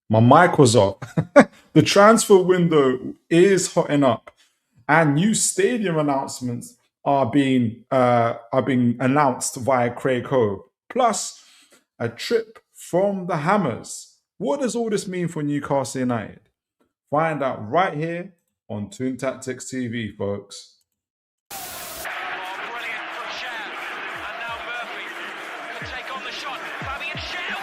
My mic was off. The transfer window is hotting up, and new stadium announcements are being announced via Craig Hope. Plus, a trip from the Hammers. What does all this mean for Newcastle United? Find out right here on Toon Tactics TV, folks. Oh, brilliant from Sham. And now Murphy can take on the shot. Fabian Sham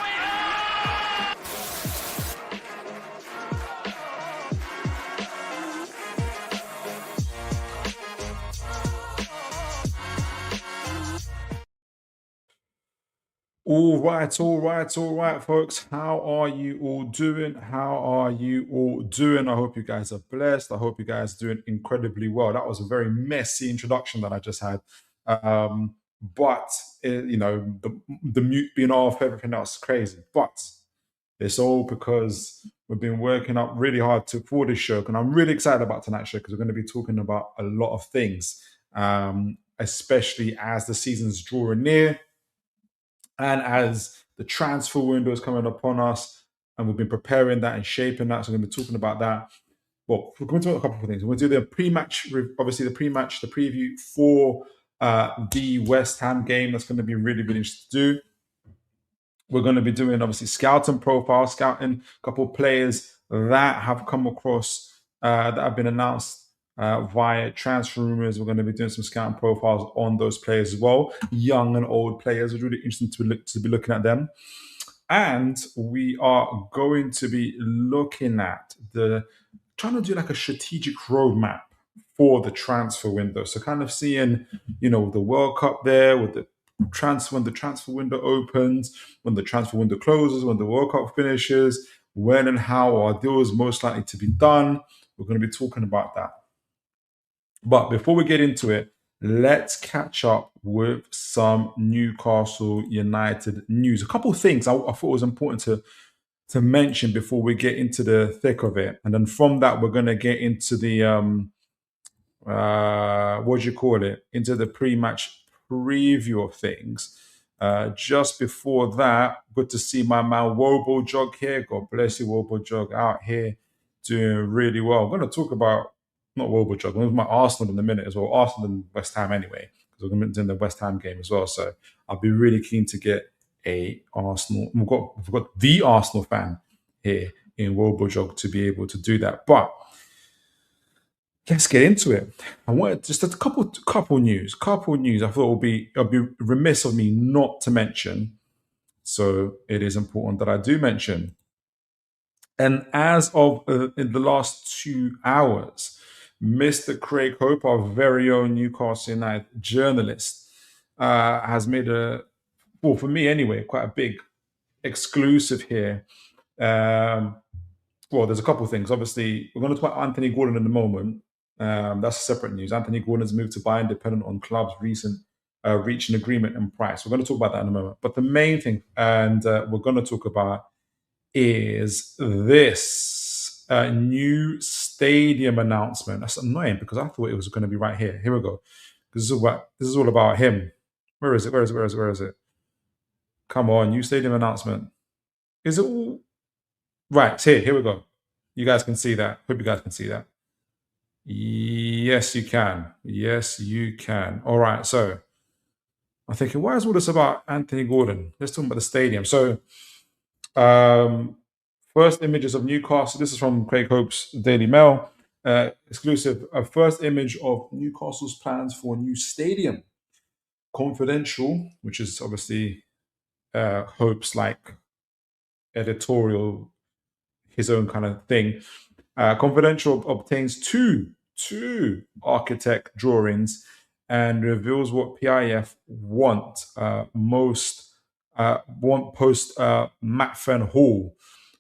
All right, folks. How are you all doing? How are you all doing? I hope you guys are blessed. I hope you guys are doing incredibly well. That was a very messy introduction that I just had. But, the mute being off, everything else is crazy. But it's all because we've been working up really hard for this show. And I'm really excited about tonight's show because we're going to be talking about a lot of things, especially as the season's drawing near and as the transfer window is coming upon us, and we've been preparing that and shaping that, so we're going to be talking about that. Well, we're going to talk a couple of things. We're going to do the pre-match, obviously the preview for the West Ham game. That's going to be really, really interesting to do. We're going to be doing obviously scouting profiles, scouting a couple of players that have come across that have been announced via transfer rumors. We're going to be doing some scouting profiles on those players as well, young and old players. It's really interesting to be looking at them. And we are going to be looking at trying to do like a strategic roadmap for the transfer window. So kind of seeing, the World Cup there with when the transfer window opens, when the transfer window closes, when the World Cup finishes, when and how our deal is most likely to be done. We're going to be talking about that. But before we get into it, let's catch up with some Newcastle United news. A couple of things I thought was important to mention before we get into the thick of it, and then from that we're going to get into the what do you call it? Into the pre-match preview of things. Just before that, good to see my man Wobo Jog here. God bless you, Wobo Jog, out here doing really well. I'm going to talk about not Wobo Jog. I'm going to talk about Arsenal in a minute as well. Arsenal and West Ham anyway, because we're going to be doing the West Ham game as well. So I'll be really keen to get a Arsenal. We've got the Arsenal fan here in Wobo Jog to be able to do that, but let's get into it. I wanted just a couple news. I thought it'll be remiss of me not to mention. So it is important that I do mention. And as of in the last 2 hours, Mr. Craig Hope, our very own Newcastle United journalist, has made for me anyway, quite a big exclusive here. Well, there's a couple of things. Obviously, we're going to talk about Anthony Gordon in a moment. That's separate news. Anthony Gordon's moved to Bayern, dependent on club's recent reaching agreement and price. We're going to talk about that in a moment. But the main thing, and we're going to talk about, is this new stadium announcement. That's annoying because I thought it was going to be right here. Here we go. This is all about him. Where is it? Where is it? Where is it? Where is it? Come on, new stadium announcement. Is it all right? It's here. Here we go. You guys can see that. Hope you guys can see that. Yes, you can. Yes, you can. All right. So I'm thinking, why is all this about Anthony Gordon? Let's talk about the stadium. So, first images of Newcastle. This is from Craig Hope's Daily Mail. Exclusive. A first image of Newcastle's plans for a new stadium. Confidential, which is obviously Hope's like editorial, his own kind of thing. Confidential obtains two architect drawings and reveals what PIF want post Matt Fen Hall.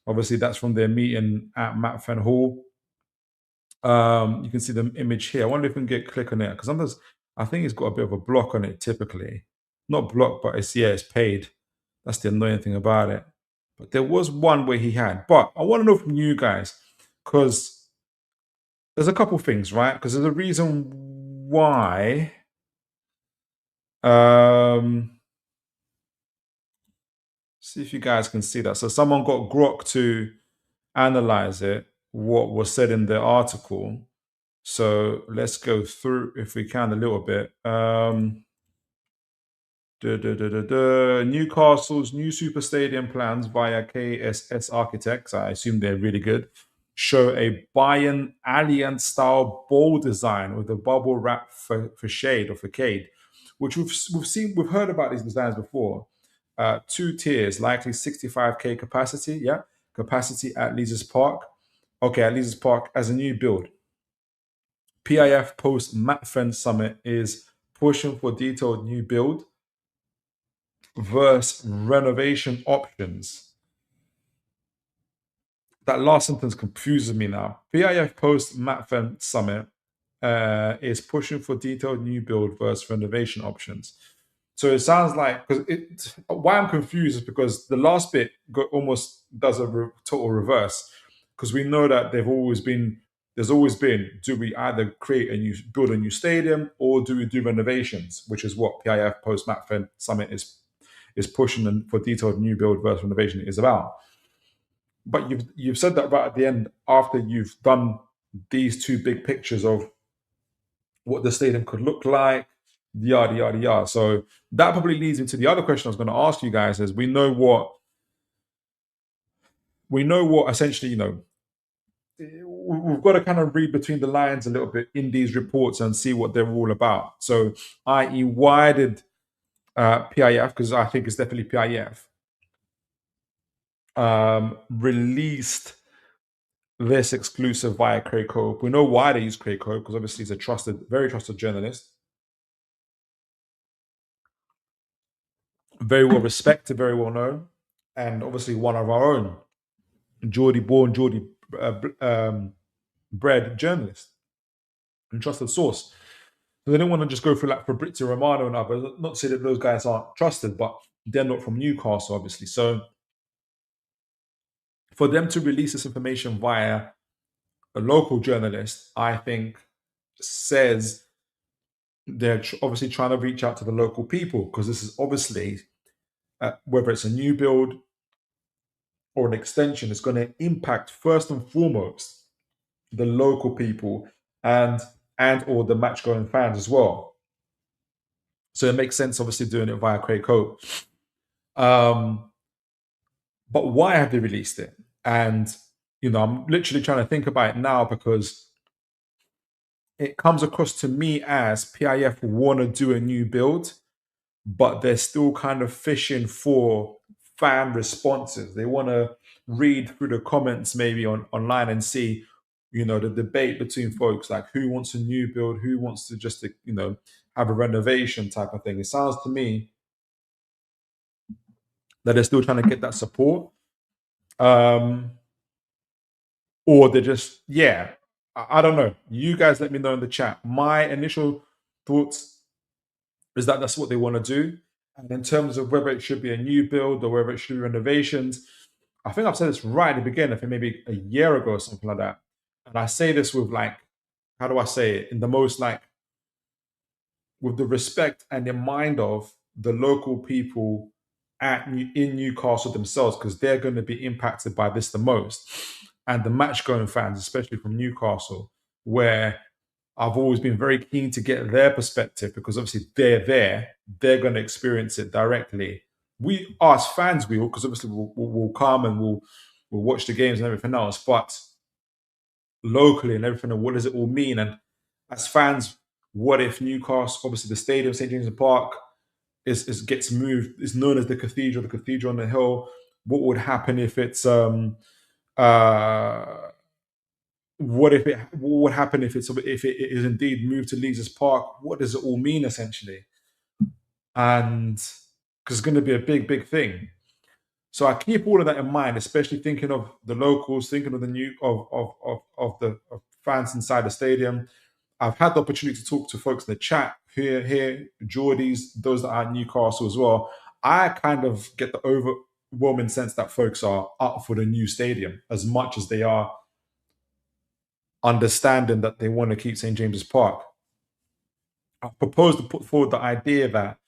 Obviously, that's from their meeting at Matt Fen Hall. You can see the image here. I wonder if we can get click on it because sometimes I think it's got a bit of a block on it. Typically, not block, but it's paid. That's the annoying thing about it. But there was one where he had. But I want to know from you guys because there's a couple things, right? Because there's a reason why. See if you guys can see that. So someone got Grok to analyze it, what was said in the article. So let's go through, if we can, a little bit. Newcastle's new super stadium plans via KSS Architects, I assume they're really good, show a Bayern Allianz style ball design with a bubble wrap for shade or facade, which we've heard about these designs before. Two tiers, likely 65k capacity, yeah, capacity at Leazes Park. Okay, at Leazes Park as a new build. PIF post Matfen Summit is pushing for detailed new build versus renovation options. That last sentence confuses me now. PIF post Matfen Summit is pushing for detailed new build versus renovation options. So it sounds like, because why I'm confused is because the last bit almost does a total reverse. Because we know that there's always been, do we either build a new stadium, or do we do renovations, which is what PIF post Matfen Summit is pushing for detailed new build versus renovation is about. But you've said that right at the end, after you've done these two big pictures of what the stadium could look like, yada yada yada. So that probably leads into the other question I was going to ask you guys: is we know what essentially, we've got to kind of read between the lines a little bit in these reports and see what they're all about. So, i.e., why did PIF, because I think it's definitely PIF, released this exclusive via Craig Hope? We know why they use Craig Hope, because obviously he's a very trusted journalist, very well respected, very well known, and obviously one of our own, Geordie born, Geordie bred journalist and trusted source. So they didn't want to just go through like Fabrizio Romano and others. Not to say that those guys aren't trusted, but they're not from Newcastle, obviously. So for them to release this information via a local journalist, I think says they're obviously trying to reach out to the local people, because this is obviously, whether it's a new build or an extension, it's going to impact first and foremost the local people and or the match going fans as well. So it makes sense, obviously, doing it via Craig Hope. But why have they released it? And I'm literally trying to think about it now, because it comes across to me as PIF want to do a new build, but they're still kind of fishing for fan responses. They want to read through the comments maybe online and see, the debate between folks, like who wants a new build, who wants to just, have a renovation type of thing. It sounds to me that they're still trying to get that support. Or they're just, yeah, I don't know. You guys let me know in the chat. My initial thoughts is that that's what they want to do. And in terms of whether it should be a new build or whether it should be renovations, I think I've said this right at the beginning, I think maybe a year ago or something like that. And I say this with like, how do I say it? In the most like, with the respect and in mind of the local people in Newcastle themselves, because they're going to be impacted by this the most. And the match going fans, especially from Newcastle, where I've always been very keen to get their perspective, because obviously they're there, they're going to experience it directly. We, us fans, will, because obviously we'll come and we'll watch the games and everything else, but locally and everything, and what does it all mean? And as fans, what if Newcastle, obviously the stadium, St. James's Park, gets moved, is known as the cathedral on the hill. What would happen if it's what would happen if it is indeed moved to Leazes Park? What does it all mean essentially? And because it's going to be a big thing. So I keep all of that in mind, especially thinking of the locals, thinking of the new of the fans inside the stadium. I've had the opportunity to talk to folks in the chat here, Geordies, those that are at Newcastle as well. I kind of get the overwhelming sense that folks are up for the new stadium as much as they are understanding that they want to keep St. James's Park. I propose to put forward the idea that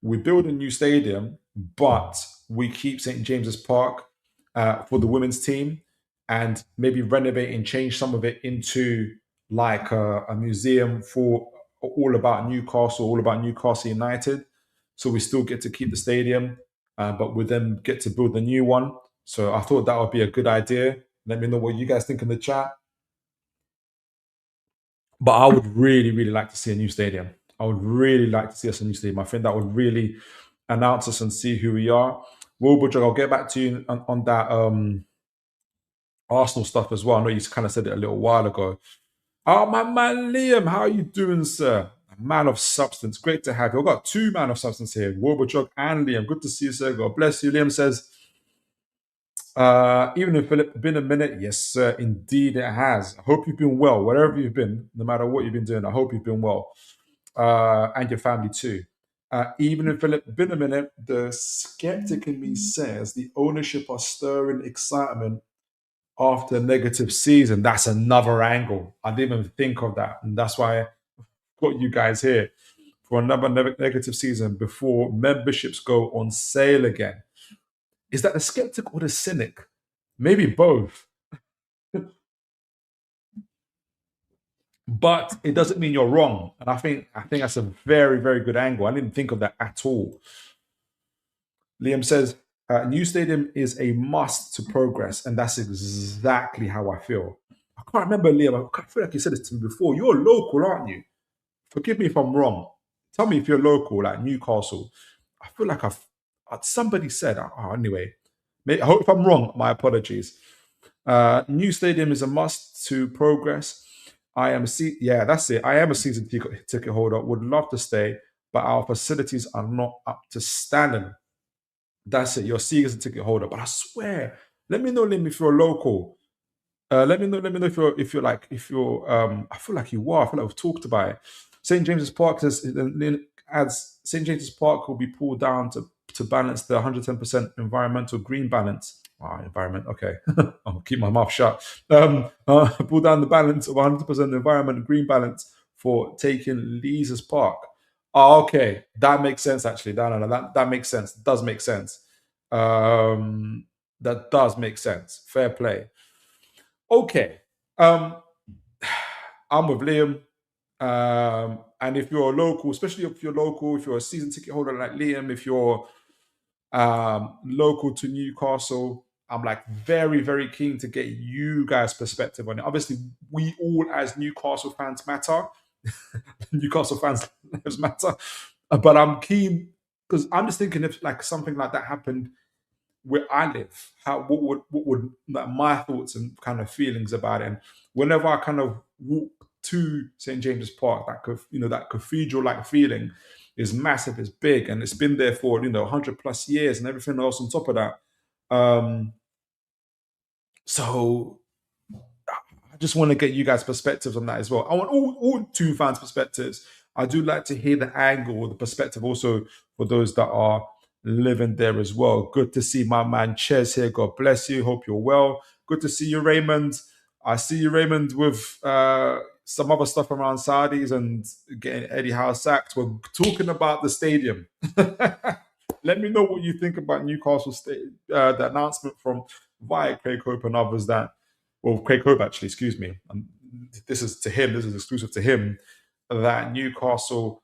we build a new stadium, but we keep St. James's Park for the women's team. and maybe renovate and change some of it into like a museum for all about Newcastle, all about Newcastle United. So we still get to keep the stadium, but we then get to build a new one. So I thought that would be a good idea. Let me know what you guys think in the chat. But I would really, really like to see a new stadium. I would really like to see us a new stadium. I think that would really announce us and see who we are. Wilbur, I'll get back to you on that Arsenal stuff as well. I know you kind of said it a little while ago. Oh, my man Liam, how are you doing, sir? A man of substance. Great to have you. I've got two man of substance here, Wilbur and Liam. Good to see you, sir. God bless you. Liam says, even if Philip been a minute, yes, sir, indeed it has. I hope you've been well, wherever you've been, no matter what you've been doing. I hope you've been well, and your family too. Even if Philip been a minute, the skeptic in me says the ownership are stirring excitement after a negative season. That's another angle. I didn't even think of that, and that's why I got you guys here for another negative season before memberships go on sale again. Is that the skeptic or the cynic? Maybe both. But it doesn't mean you're wrong. And I think that's a very, very good angle. I didn't think of that at all. Liam says, new stadium is a must to progress. And that's exactly how I feel. I can't remember, Liam. I feel like you said this to me before. You're local, aren't you? Forgive me if I'm wrong. Tell me if you're local, like Newcastle. I feel like somebody said, anyway, I hope if I'm wrong, my apologies. New stadium is a must to progress. Yeah, that's it. I am a season ticket holder. Would love to stay, but our facilities are not up to standard. That's it. You're a season ticket holder, but I swear, let me know, Lim, if you're local. Let me know. Let me know if you're. I feel like you are. I feel like we've talked about it. St James's Park adds St James's Park will be pulled down to balance the 110% environmental green balance. Environment. Okay, I'll keep my mouth shut. Pull down the balance of 100% environment green balance for taking Lees's Park. Oh, okay, that makes sense. Actually, no, that makes sense. Does make sense. That does make sense. Fair play. Okay. Um, I'm with Liam. And if you're a local, especially if you're local, if you're a season ticket holder like Liam, if you're local to Newcastle, I'm like very, very keen to get you guys' perspective on it. Obviously, we all as Newcastle fans matter. Newcastle fans lives matter. But I'm keen because I'm just thinking if like something like that happened where I live, what would like, my thoughts and kind of feelings about it. And whenever I kind of walk to St James's Park, that cathedral like feeling is massive, it's big, and it's been there for 100 plus years and everything else on top of that. So I just want to get you guys' perspectives on that as well. I want all two fans' perspectives. I do like to hear the angle or the perspective also for those that are living there as well. Good to see my man Ches here. God bless you. Hope you're well. Good to see you, Raymond. I see you, Raymond, with some other stuff around Saudis and getting Eddie Howe sacked. We're talking about the stadium. Let me know what you think about Newcastle State, the announcement from via Craig Hope and others Craig Hope actually, excuse me. This is to him. This is exclusive to him. That Newcastle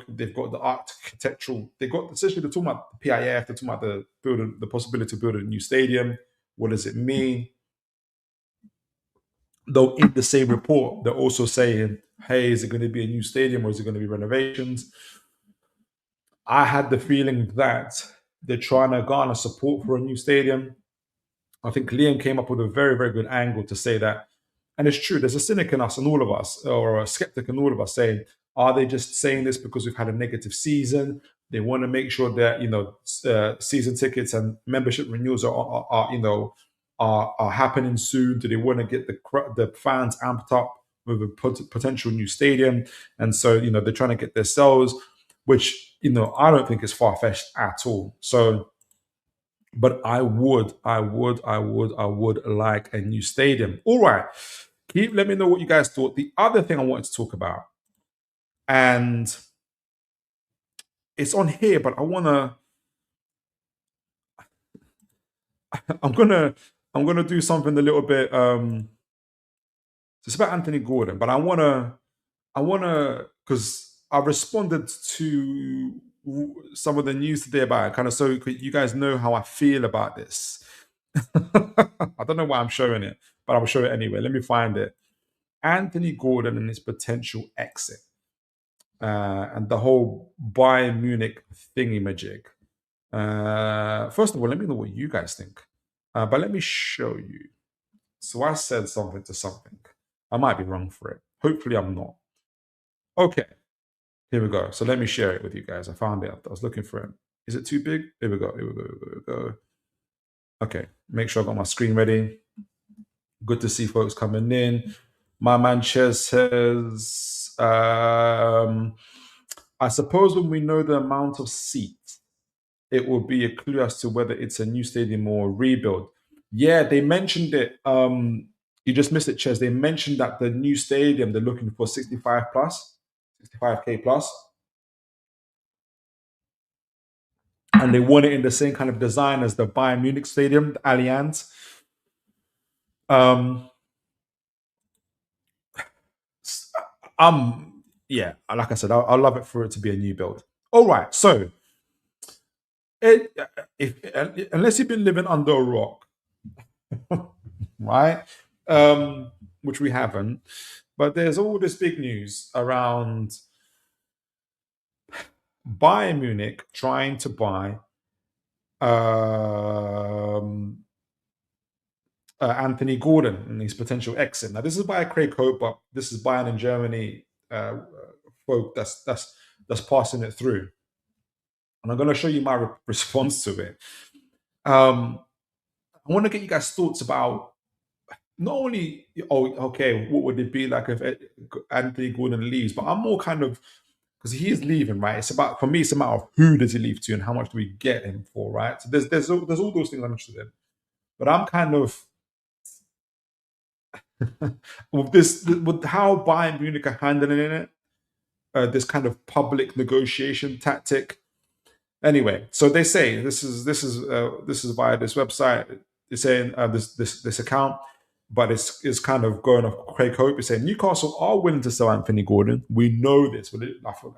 they've got the architectural. They got essentially they're talking about the PIF. They're talking about the possibility to build a new stadium. What does it mean? Though in the same report, they're also saying, "Hey, is it going to be a new stadium or is it going to be renovations?" I had the feeling that they're trying to garner support for a new stadium. I think Liam came up with a very, very good angle to say that. And it's true, there's a cynic in us and all of us, or a skeptic in all of us saying, are they just saying this because we've had a negative season? They want to make sure that, season tickets and membership renewals are happening soon. Do they want to get the fans amped up with a potential new stadium? And so, they're trying to get their sales, which, I don't think is far-fetched at all. So, but I would like a new stadium. All right. Let me know what you guys thought. The other thing I wanted to talk about, and it's on here, but I'm gonna I'm gonna do something a little bit. It's about Anthony Gordon, but I wanna, because I responded to some of the news today about it, kind of so you guys know how I feel about this. I don't know why I'm showing it, but I'll show it anyway. Let me find it. Anthony Gordon and his potential exit, and the whole Bayern Munich thingy-majig. First of all, let me know what you guys think. But let me show you. So I said something to something. I might be wrong for it. Hopefully, I'm not. Okay, here we go. So let me share it with you guys. I found it. I was looking for it. Is it too big? Here we go. Here we go. Here we go. Okay, make sure I got my screen ready. Good to see folks coming in. My man Ches says, I suppose when we know the amount of seats, it will be a clue as to whether it's a new stadium or a rebuild. Yeah, they mentioned it. You just missed it, Ches. They mentioned that the new stadium, they're looking for 65K plus. And they want it in the same kind of design as the Bayern Munich stadium, the Allianz. Yeah, like I said, I love it for it to be a new build. All right, so unless you've been living under a rock, right? Which we haven't, but there's all this big news around Bayern Munich trying to buy Anthony Gordon and his potential exit. Now, this is by Craig Hope, but this is Bayern in Germany folk that's passing it through, and I'm going to show you my response to it. I want to get you guys' thoughts about not only, okay, what would it be like if Anthony Gordon leaves, but I'm more kind of, because he is leaving, right? It's about, for me, it's a matter of who does he leave to and how much do we get him for, right? So there's all those things I'm interested in, but I'm kind of with how Bayern Munich are handling it, this kind of public negotiation tactic. Anyway, so they say this is via this website. They're saying this account, but it's kind of going off Craig Hope. It's saying Newcastle are willing to sell Anthony Gordon. We know this.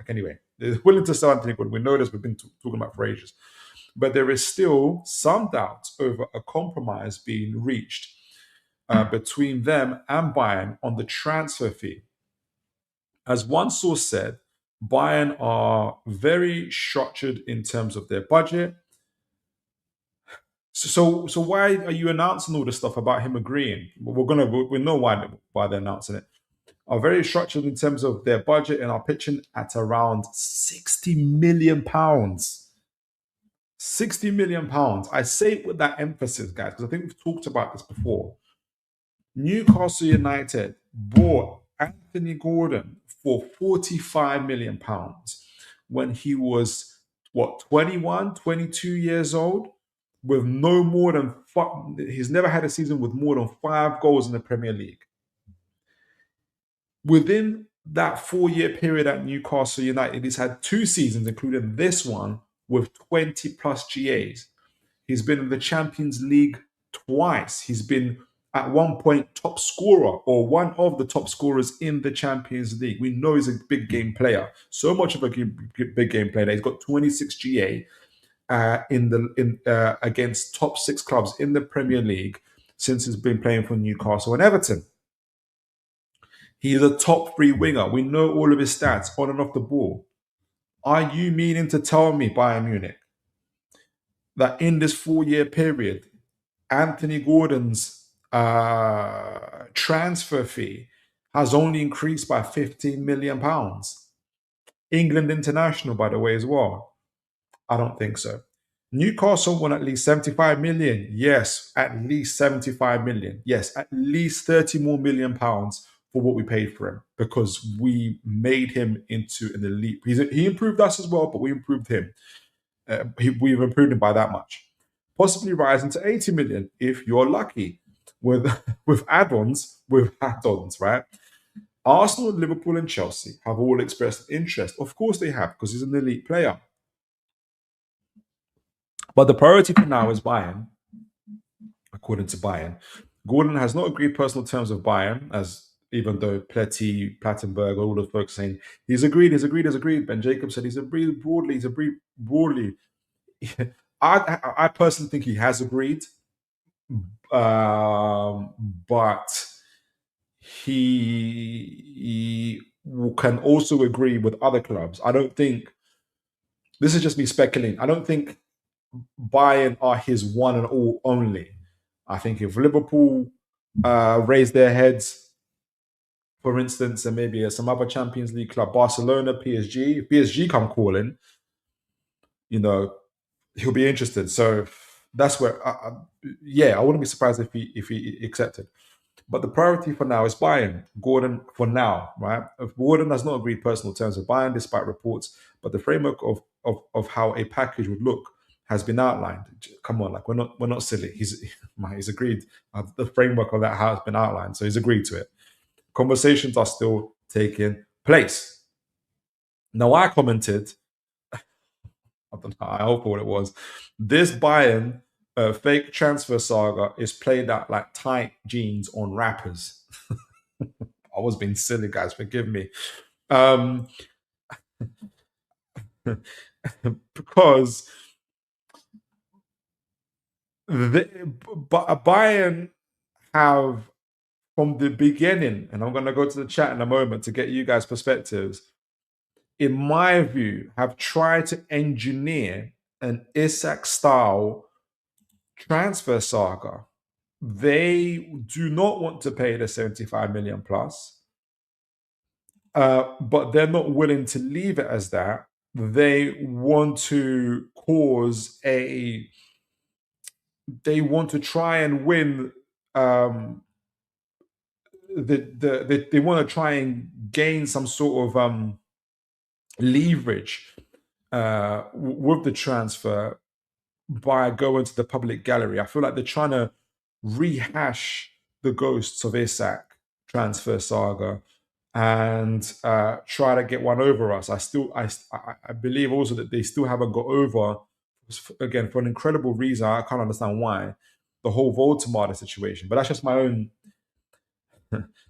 Anyway, they're willing to sell Anthony Gordon. We know this. We've been talking about for ages, but there is still some doubt over a compromise being reached between them and Bayern on the transfer fee. As one source said, Bayern are very structured in terms of their budget. So why are you announcing all this stuff about him agreeing? We know why they're announcing it. Are very structured in terms of their budget and are pitching at around £60 million. £60 million. I say it with that emphasis, guys, because I think we've talked about this before. Newcastle United bought Anthony Gordon for £45 million when he was, 21, 22 years old, with no more than he's never had a season with more than 5 goals in the Premier League. Within that 4-year period at Newcastle United, he's had 2 seasons, including this one, with 20 plus GAs. He's been in the Champions League twice. He's been at one point top scorer or one of the top scorers in the Champions League. We know he's a big game player. So much of a big game player that he's got 26 GA against top 6 clubs in the Premier League since he's been playing for Newcastle and Everton. He's a top 3 winger. We know all of his stats on and off the ball. Are you meaning to tell me, Bayern Munich, that in this 4-year period, Anthony Gordon's transfer fee has only increased by £15 million? England international, by the way, as well. I don't think so. Newcastle won at least 75 million. Yes, at least 75 million. Yes, at least 30 more million pounds for what we paid for him, because we made him into an elite. He improved us as well, but we improved him. We've improved him by that much. Possibly rising to 80 million if you're lucky with add-ons, right? Arsenal, Liverpool, and Chelsea have all expressed interest. Of course they have, because he's an elite player. But the priority for now is Bayern. according to Bayern. Gordon has not agreed personal terms with Bayern, as even though Pletty, Plattenberg, all those folks saying he's agreed, he's agreed. Ben Jacobs said he's agreed broadly, he's agreed broadly. I personally think he has agreed, um, but he can also agree with other clubs. I don't think this is just me speculating. I don't think Bayern are his one and all only. I think if Liverpool raise their heads, for instance, and maybe some other Champions League club, Barcelona, PSG, if PSG come calling, you know, he'll be interested. So that's where, yeah, I wouldn't be surprised if he accepted. But the priority for now is Bayern. Gordon, for now, right? If Gordon has not agreed personal terms with Bayern, despite reports, but the framework of how a package would look has been outlined. Come on, like we're not silly. He's agreed. The framework of that has been outlined, so he's agreed to it. Conversations are still taking place. Now, I commented, I don't know, I hope what it was. This Bayern fake transfer saga is played out like tight jeans on rappers. I was being silly, guys. Forgive me. Um, because Bayern have, from the beginning, and I'm going to go to the chat in a moment to get you guys' perspectives, in my view, have tried to engineer an Isak style transfer saga. They do not want to pay the 75 million plus, but they're not willing to leave it as that. They want to cause a. They want to try and win. They want to try and gain some sort of leverage with the transfer by going to the public gallery. I feel like they're trying to rehash the ghosts of Isak transfer saga and try to get one over us. I believe also that they still haven't got over, again, for an incredible reason. I can't understand why, the whole Voldemort situation. But that's just my own.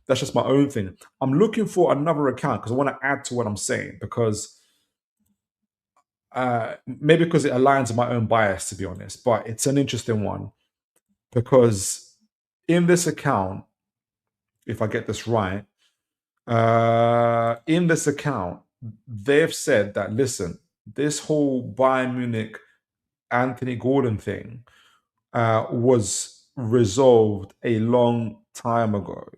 That's just my own thing. I'm looking for another account because I want to add to what I'm saying, because maybe because it aligns with my own bias, to be honest. But it's an interesting one because in this account, if I get this right, in this account, they've said that, listen, this whole Bayern Munich Anthony Gordon thing was resolved a long time ago.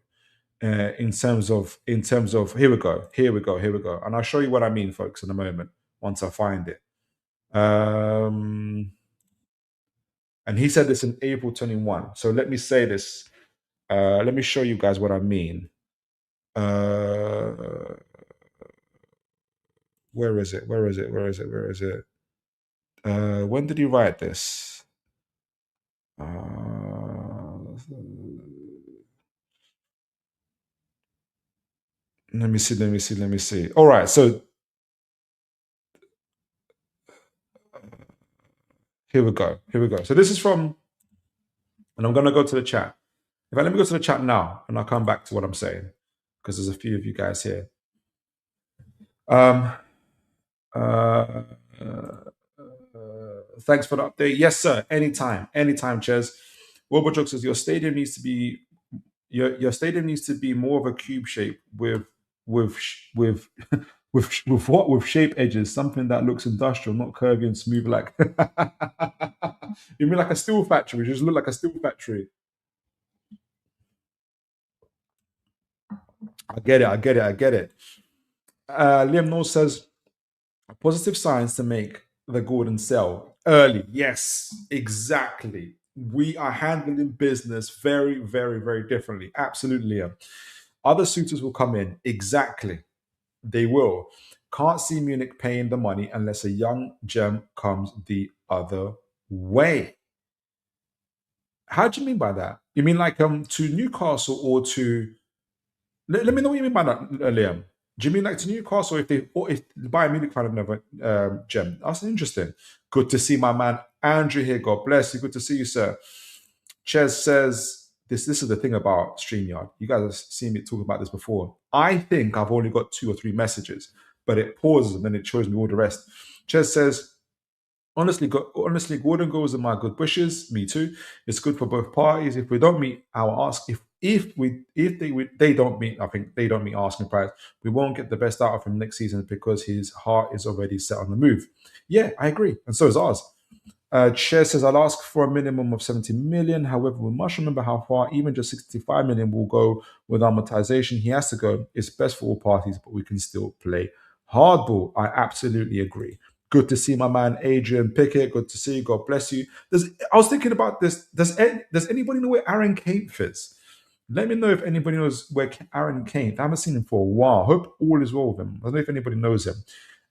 In terms of here we go, and I'll show you what I mean, folks, in a moment once I find it. And he said this in April 21. So let me say this. Let me show you guys what I mean. Where is it? When did he write this? Let me see. All right, so here we go. So this is from, and I'm going to go to the chat. Let me go to the chat now, and I'll come back to what I'm saying, because there's a few of you guys here. Thanks for the update. Yes, sir. Anytime, Ches. Wilbur says your stadium needs to be more of a cube shape with with shape edges, something that looks industrial, not curvy and smooth like. You mean like a steel factory? Just look like a steel factory. I get it. Liam Knowles says positive signs to make the Gordon sell early. Yes, exactly. We are handling business very, very, very differently. Absolutely, Liam. Other suitors will come in. Exactly. They will. Can't see Munich paying the money unless a young gem comes the other way. How do you mean by that? You mean like to Newcastle or to? Let me know what you mean by that, Liam. Do you mean like to Newcastle if Bayern Munich find another gem? That's interesting. Good to see my man Andrew here. God bless you. Good to see you, sir. Ches says, this is the thing about StreamYard. You guys have seen me talk about this before. I think I've only got 2 or 3 messages, but it pauses and then it shows me all the rest. Ches says, honestly, Gordon goes in my good wishes. Me too. It's good for both parties. If we don't meet our ask, if they don't meet, I think they don't meet asking price. We won't get the best out of him next season because his heart is already set on the move. Yeah, I agree, and so is ours. Chair says I'll ask for a minimum of 70 million. However, we must remember how far even just 65 million will go with amortization. He has to go. It's best for all parties, but we can still play hardball. I absolutely agree. Good to see my man Adrian Pickett. Good to see you. God bless you. I was thinking about this. Does anybody know where Aaron Kane fits? Let me know if anybody knows where Aaron Kane. I haven't seen him for a while. Hope all is well with him. I don't know if anybody knows him.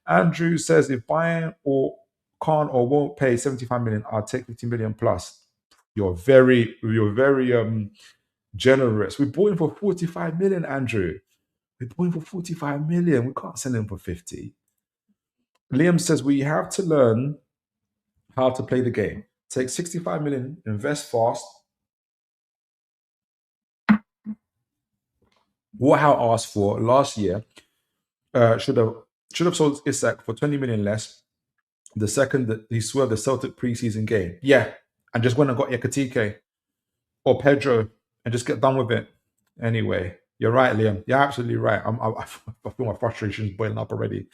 Andrew says if Bayern or can't or won't pay 75 million, I'll take 50 million plus. You're very generous. We bought him for 45 million, Andrew. We bought him for 45 million. We can't sell him for 50. Liam says we have to learn how to play the game. Take 65 million, invest fast. What Howe asked for last year should have sold Isak for 20 million less the second that he swerved the Celtic preseason game. Yeah, and just went and got Ekatike or Pedro and just get done with it. Anyway, you're right, Liam. You're absolutely right. I feel my frustrations boiling up already.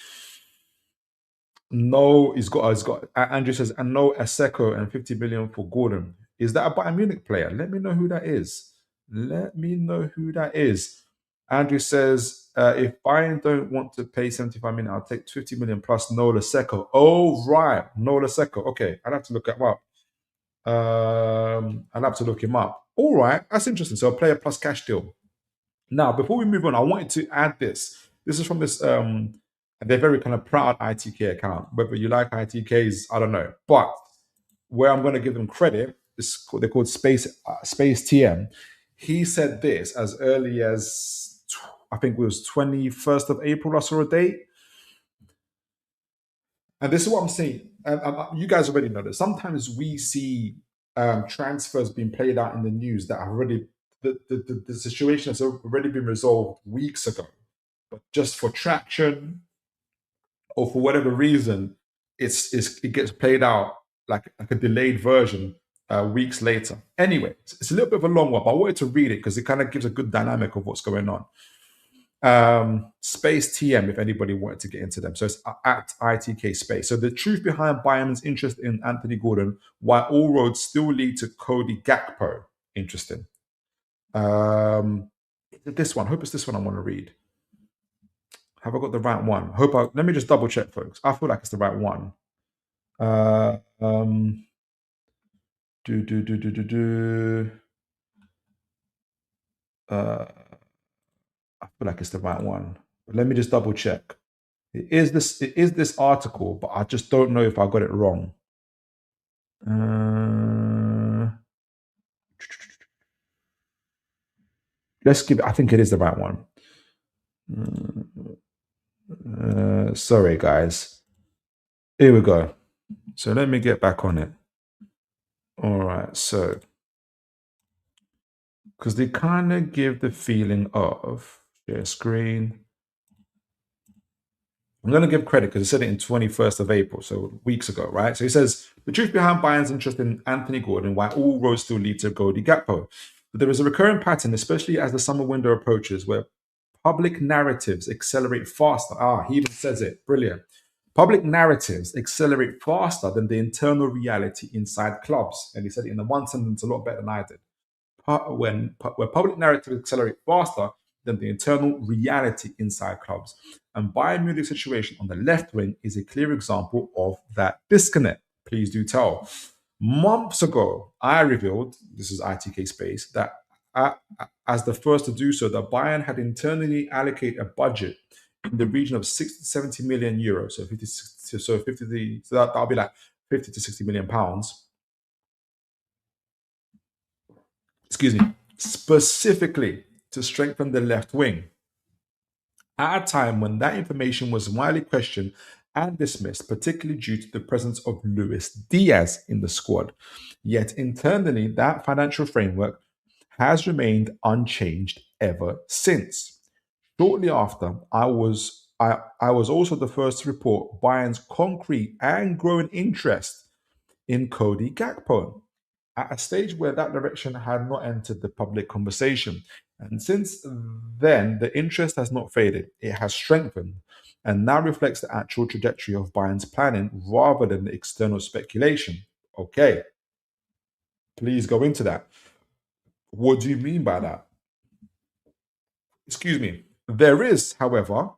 No, he's got. Andrew says, and no Aseko and 50 million for Gordon. Is that a Bayern Munich player? Let me know who that is. Let me know who that is. Andrew says, if Bayern don't want to pay 75 million, I'll take 50 million plus Nola Secco. Oh, right. Nola Secco. Okay, I'll have to look him up. I'll have to look him up. All right, that's interesting. So a player plus cash deal. Now, before we move on, I wanted to add this. This is from this they're very kind of proud ITK account. Whether you like ITKs, I don't know. But where I'm going to give them credit, they're called Space TM. He said this as early as I think it was 21st of April. I saw a date, and this is what I'm saying. You guys already know this. Sometimes we see transfers being played out in the news that have already the situation has already been resolved weeks ago, but just for traction or for whatever reason, it gets played out like a delayed version weeks later. Anyway, it's a little bit of a long one, but I wanted to read it because it kind of gives a good dynamic of what's going on. Space TM, if anybody wanted to get into them. So it's at ITK Space. So the truth behind Bayern's interest in Anthony Gordon, why all roads still lead to Cody Gakpo. Interesting. This one. Hope it's this one I want to read. Have I got the right one? Let me just double check, folks. I feel like it's the right one. I feel like it's the right one. But let me just double check. It is this article, but I just don't know if I got it wrong. Let's give it. I think it is the right one. Sorry, guys. Here we go. So let me get back on it. All right. So, because they kind of give the feeling of share screen. I'm going to give credit because he said it in 21st of April, so weeks ago, right? So he says, the truth behind Bayern's interest in Anthony Gordon, why all roads still lead to Cody Gakpo. But there is a recurring pattern, especially as the summer window approaches, where public narratives accelerate faster. He even says it. Brilliant. Public narratives accelerate faster than the internal reality inside clubs. And he said it in the one sentence a lot better than I did. Where public narratives accelerate faster than the internal reality inside clubs. And Bayern Munich's situation on the left wing is a clear example of that disconnect. Please do tell. Months ago, I revealed, this is ITK Space, that as the first to do so, that Bayern had internally allocated a budget in the region of 60 to 70 million euros. So that'll be like 50 to 60 million pounds. Excuse me, specifically to strengthen the left wing. At a time when that information was widely questioned and dismissed, particularly due to the presence of Luis Diaz in the squad. Yet internally, that financial framework has remained unchanged ever since. Shortly after, I was also the first to report Bayern's concrete and growing interest in Cody Gakpo at a stage where that direction had not entered the public conversation. And since then, the interest has not faded, it has strengthened and now reflects the actual trajectory of Bayern's planning rather than the external speculation. Okay, please go into that. What do you mean by that? Excuse me. There is, however,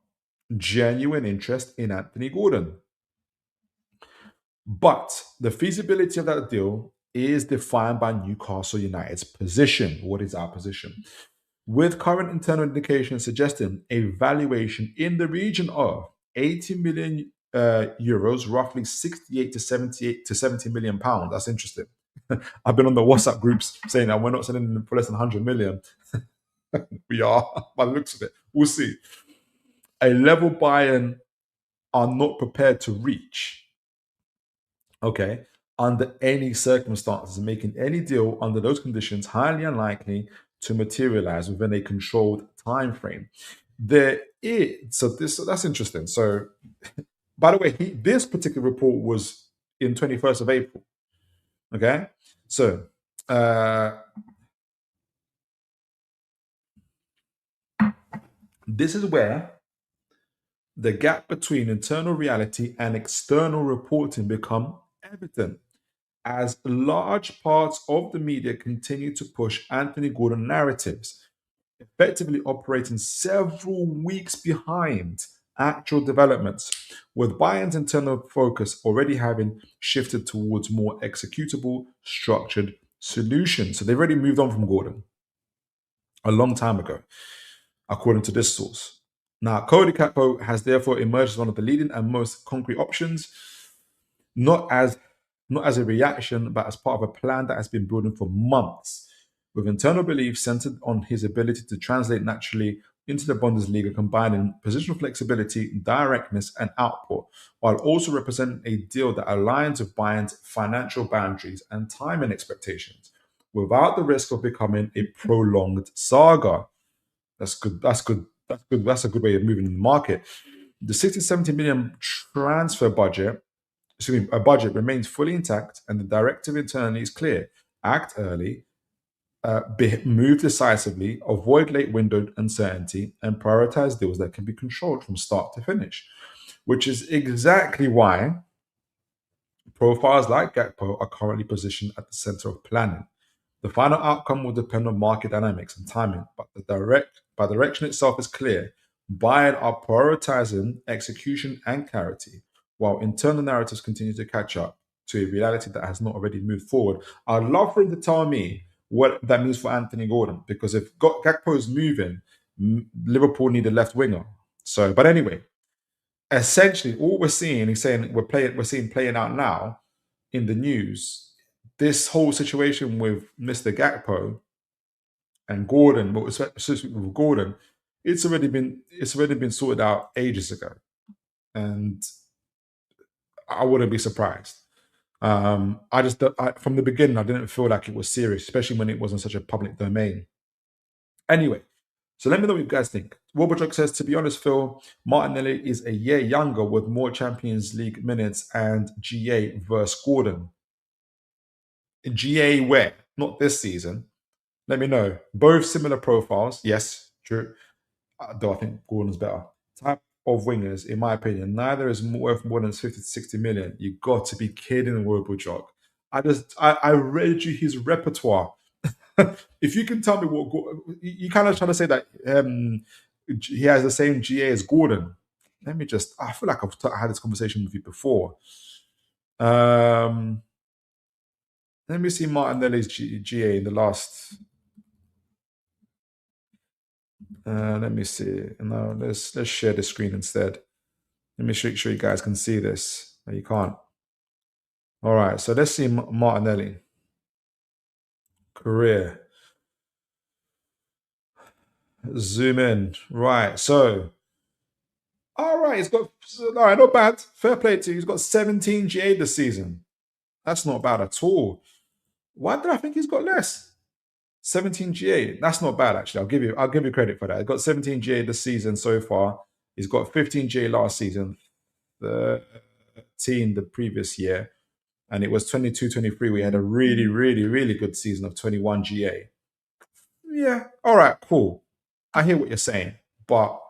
genuine interest in Anthony Gordon. But the feasibility of that deal is defined by Newcastle United's position. What is our position? With current internal indications suggesting a valuation in the region of 80 million euros, roughly 68 to 78 to 70 million pounds. That's interesting. I've been on the WhatsApp groups saying that we're not selling them for less than 100 million. We are, by the looks of it. We'll see. A level Bayern are not prepared to reach, okay, under any circumstances, making any deal under those conditions highly unlikely to materialize within a controlled time frame. There is so that's interesting. So, by the way, this particular report was in 21st of April. Okay, so this is where the gap between internal reality and external reporting become evident as large parts of the media continue to push Anthony Gordon narratives, effectively operating several weeks behind actual developments, with Bayern's internal focus already having shifted towards more executable, structured solutions. So they've already moved on from Gordon a long time ago, according to this source. Now, Cody Gakpo has therefore emerged as one of the leading and most concrete options, not as not as a reaction, but as part of a plan that has been building for months, with internal beliefs centered on his ability to translate naturally into the Bundesliga, combining positional flexibility, directness, and output, while also representing a deal that aligns with Bayern's financial boundaries and timing expectations, without the risk of becoming a prolonged saga. That's good. That's good. That's good. That's a good way of moving in the market. The 60 70 million transfer budget, excuse me, a budget remains fully intact, and the directive internally is clear: act early, move decisively, avoid late windowed uncertainty, and prioritize deals that can be controlled from start to finish. Which is exactly why profiles like Gakpo are currently positioned at the center of planning. The final outcome will depend on market dynamics and timing, but the direction itself is clear. Bayern are prioritizing execution and clarity, while internal narratives continue to catch up to a reality that has not already moved forward. I'd love for him to tell me what that means for Anthony Gordon, because if Gakpo is moving, Liverpool need a left winger. So, but anyway, essentially, all we're seeing, he's saying we're seeing playing out now in the news. This whole situation with Mr. Gakpo and Gordon, but specifically with Gordon, it's already been sorted out ages ago, and I wouldn't be surprised. From the beginning, I didn't feel like it was serious, especially when it was in such a public domain. Anyway, so let me know what you guys think. Wobblejog says, to be honest, Phil, Martinelli is a year younger with more Champions League minutes and GA versus Gordon. GA where? Not this season. Let me know. Both similar profiles. Yes, true. Though I think Gordon's better. Type of wingers, in my opinion, neither is worth more than 50 to 60 million. You got to be kidding, Wobblejog. I read you his repertoire. If you can tell me you kind of trying to say that he has the same GA as Gordon. I feel like I had this conversation with you before. Let me see Martinelli's GA in the last. Let me see. No, let's share the screen instead. Let me make sure you guys can see this. No, you can't. All right, so let's see Martinelli. Career. Zoom in. Right, so. All right, all right, not bad. Fair play to you. He's got 17 GA this season. That's not bad at all. Why did I think he's got less? 17 GA. That's not bad actually. I'll give you credit for that. He got 17 GA this season so far. He's got 15 GA last season, 13 the previous year, and it was 22-23. We had a really, really, really good season of 21 GA. Yeah. All right, cool. I hear what you're saying, but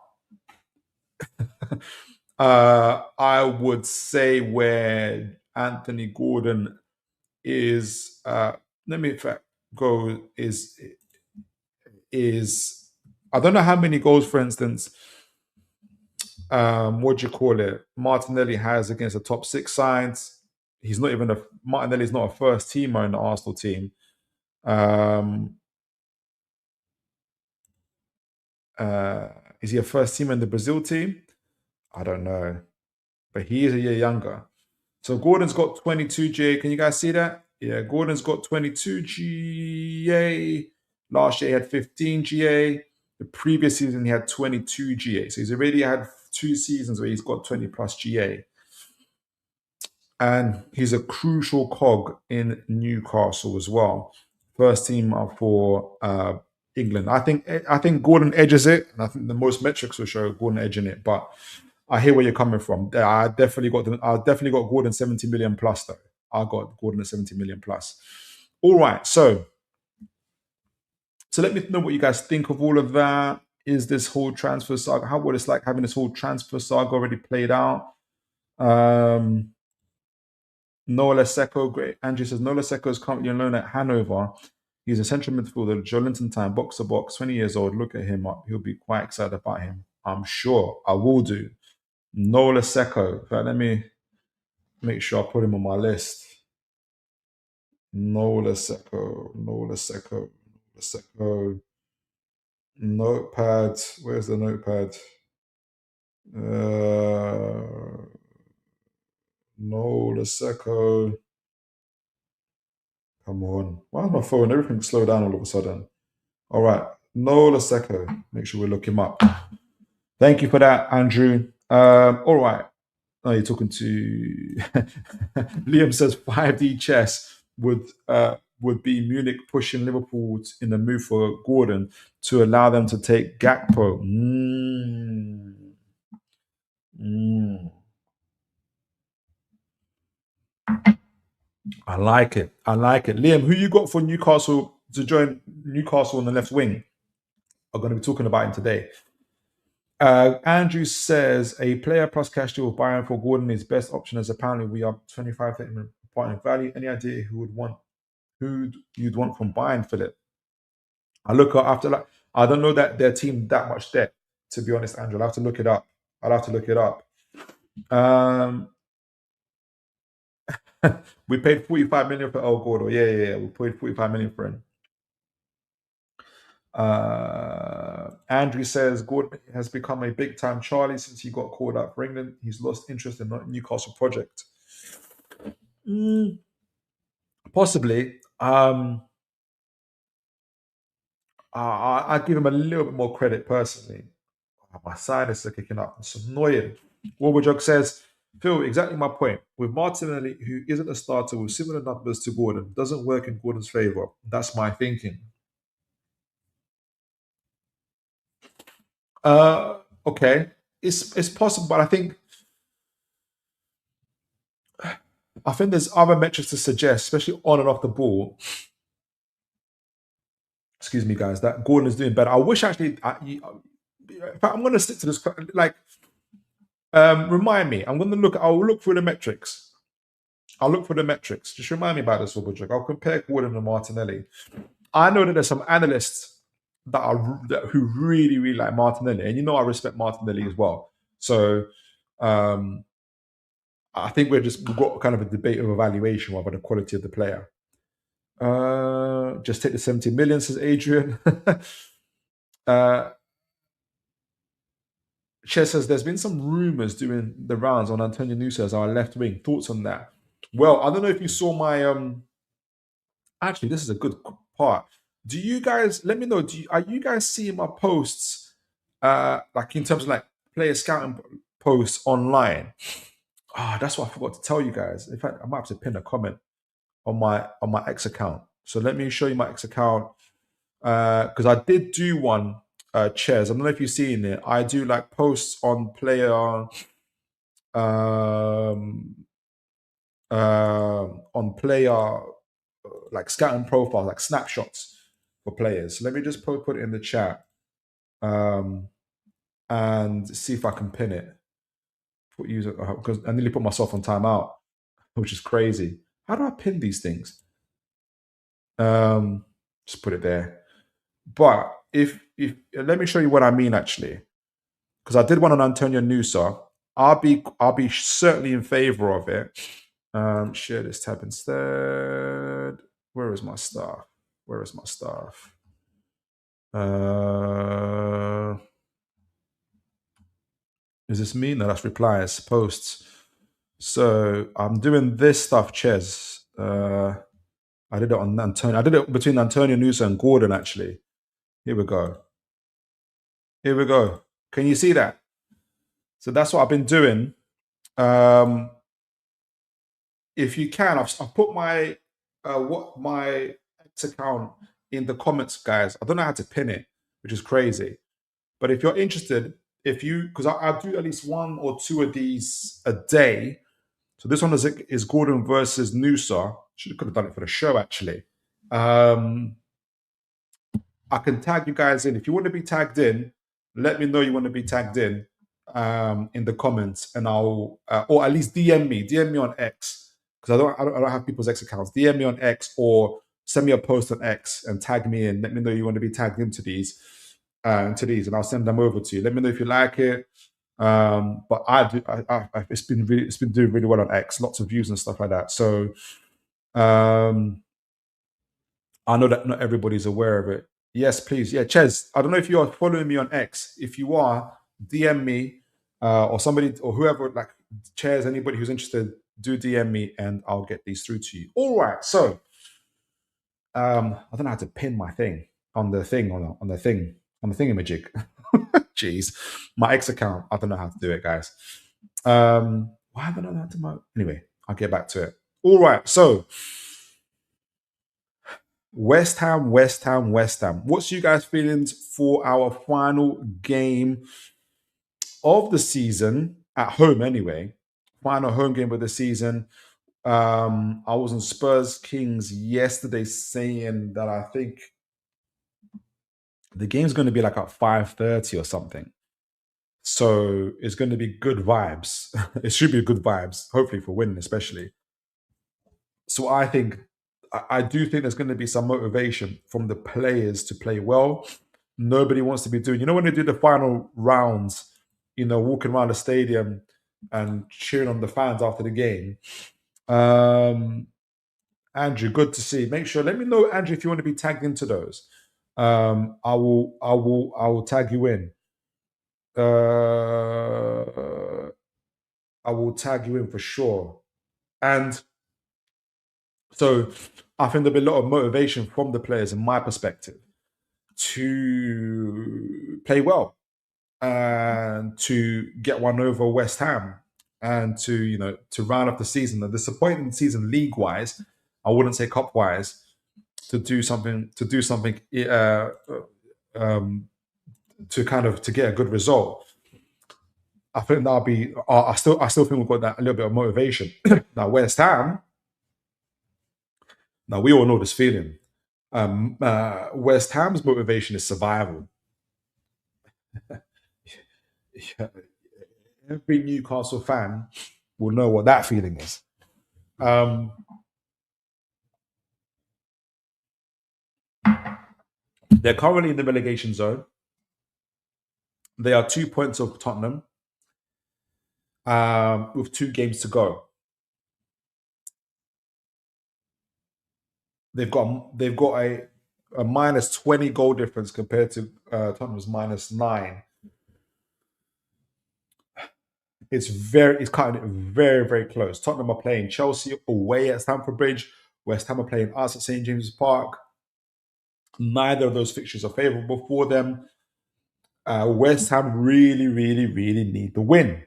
I would say where Anthony Gordon is, let me in fact go is I don't know how many goals, for instance, what do you call it? Martinelli has against the top six sides. He's not even Martinelli's not a first teamer in the Arsenal team. Um, uh, is he a first teamer in the Brazil team? I don't know, but he is a year younger. So Gordon's got 22 GA. Can you guys see that? Yeah, Gordon's got 22 GA. Last year he had 15 GA. The previous season he had 22 GA. So he's already had 2 seasons where he's got 20 plus GA. And he's a crucial cog in Newcastle as well. First team for England. I think Gordon edges it, and I think the most metrics will show Gordon edging it. But I hear where you're coming from. I definitely got Gordon 70 million plus though. I got Gordon at 70 million plus. All right, so let me know what you guys think of all of that. Is this whole transfer saga? What it's like having this whole transfer saga already played out? Noah Lesecco, great. Andrew says Noah Lesecco is currently on loan at Hanover. He's a central midfielder, Jolinton time, box to box, 20 years old. Look at him up. He'll be quite excited about him. I'm sure. I will do. Noah Lesecco. In fact, let me make sure I put him on my list. Noah Lesecco. Notepad. Where's the notepad? Noah Lesecco. Come on. Why is my phone? Everything slowed down all of a sudden. All right. Noah Lesecco. Make sure we look him up. Thank you for that, Andrew. All right. Oh, you're talking to Liam says 5D chess would be Munich pushing Liverpool in the move for Gordon to allow them to take Gakpo. I like it. Liam, who you got for Newcastle to join Newcastle on the left wing? I'm going to be talking about him today. Andrew says a player plus cash deal with Bayern for Gordon is best option as apparently we are 25 point in value. Any idea who you'd want from Bayern, Philip? I look up after like I don't know that their team that much debt, to be honest, Andrew. I'll have to look it up. We paid 45 million for El Gordo. Yeah. We paid 45 million for him. Andrew says Gordon has become a big time Charlie since he got called up for England. He's lost interest in the Newcastle project. Possibly. I give him a little bit more credit personally. My sinuses are kicking up. It's annoying. Warburjog says, Phil, exactly my point. With Martinelli, who isn't a starter with similar numbers to Gordon, doesn't work in Gordon's favour. That's my thinking. Okay. It's possible, but I think there's other metrics to suggest, especially on and off the ball. Excuse me, guys, that Gordon is doing better. I wish actually. In fact, I'm going to stick to this. Like, remind me. I'll look through the metrics. Just remind me about this, Warburjog. I'll compare Gordon and Martinelli. I know that there's some analysts who really, really like Martinelli, and I respect Martinelli as well. So, I think we've got kind of a debate of evaluation about the quality of the player. Just take the 70 million, says Adrian. Ches says there's been some rumors doing the rounds on Antonio Nusa as our left wing. Thoughts on that? Well, I don't know if you saw my actually, this is a good part. Do you guys let me know? Are you guys seeing my posts like in terms of like player scouting posts online? That's what I forgot to tell you guys. In fact, I might have to pin a comment on my X account. So let me show you my X account because I did do one, Ches. I don't know if you've seen it. I do like posts on player um on player like scouting profiles, like snapshots for players. So let me just put it in the chat and see if I can pin it. Put user because I nearly put myself on timeout, which is crazy. How do I pin these things? Just put it there. But if let me show you what I mean actually, because I did one on Antonio Nusa. I'll be certainly in favor of it. Share this tab instead. Where is my stuff? Where is my stuff? Is this me? No, that's replies, posts. So I'm doing this stuff, Ches. I did it on Antonio. I did it between Antonio Nusa and Gordon, actually. Here we go. Here we go. Can you see that? So that's what I've been doing. If you can, I've put my what my X account in the comments, guys. I don't know how to pin it, which is crazy. But if you're interested, if you because I do at least one or two of these a day. So this one is Gordon versus Nusa. Could have done it for the show actually. I can tag you guys in. If you want to be tagged in, let me know you want to be tagged in the comments, and I'll or at least DM me on X because I don't have people's X accounts. DM me on X or send me a post on X and tag me in. Let me know you want to be tagged into these, and I'll send them over to you. Let me know if you like it. But it's been doing really well on X, lots of views and stuff like that. So I know that not everybody's aware of it. Yes, please. Yeah, Ches, I don't know if you are following me on X. If you are, DM me or somebody or whoever, like Ches, anybody who's interested, do DM me and I'll get these through to you. All right. So I don't know how to pin my thing on the thing, on the thingamajig. Jeez. My X account. I don't know how to do it, guys. Why haven't I learned to anyway, I'll get back to it. All right. So West Ham. What's you guys' feelings for our final game of the season at home? Anyway, final home game of the season. I was on Spurs Kings yesterday, saying that I think the game's going to be like at 5:30 or something. So it's going to be good vibes. It should be good vibes, hopefully for winning, especially. So I do think there's going to be some motivation from the players to play well. Nobody wants to be doing, when they do the final rounds, walking around the stadium and cheering on the fans after the game. Andrew, good to see. Let me know, Andrew, if you want to be tagged into those. I will tag you in. I will tag you in for sure. And so I think there'll be a lot of motivation from the players, in my perspective, to play well and to get one over West Ham and to round up the season. A disappointing season league-wise, I wouldn't say cup-wise, to do something to get a good result. I think that'll be. I still think we've got that a little bit of motivation. Now West Ham. Now we all know this feeling. West Ham's motivation is survival. Every Newcastle fan will know what that feeling is. They're currently in the relegation zone. They are 2 points of Tottenham with 2 games to go. They've got a minus 20 goal difference compared to Tottenham's minus 9. It's kind of very, very close. Tottenham are playing Chelsea away at Stamford Bridge. West Ham are playing us at St. James's Park. Neither of those fixtures are favourable for them. West Ham really, really, really need the win.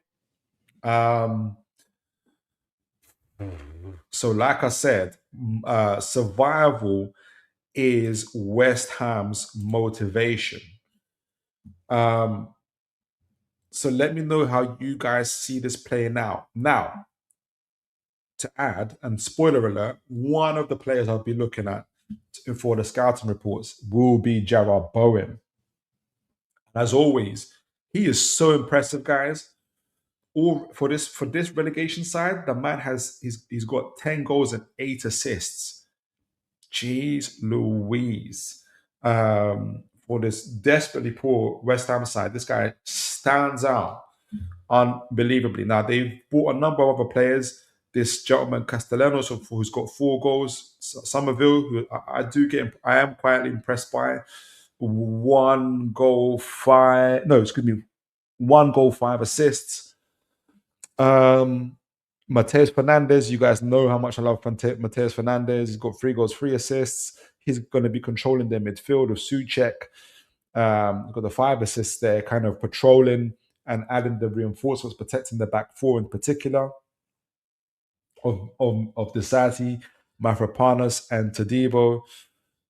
So, like I said, survival is West Ham's motivation. Um, so let me know how you guys see this playing out. Now, to add, and spoiler alert, one of the players I'll be looking at for the scouting reports will be Gerard Bowen. As always, he is so impressive, guys. All for this relegation side, the man he's got 10 goals and 8 assists. Jeez Louise. For this desperately poor West Ham side, this guy stands out unbelievably. Now they've bought a number of other players. This gentleman Castellanos, who's got 4 goals. Somerville, who I am quietly impressed by. 1 goal, 5. No, excuse me, 1 goal, 5 assists. Mateus Fernandez, you guys know how much I love Mateus Fernandez. He's got 3 goals, 3 assists. He's going to be controlling their midfield with Suchek. Got the 5 assists there, kind of patrolling and adding the reinforcements, protecting the back four in particular of Desati, Mafropanos, and Tadibo,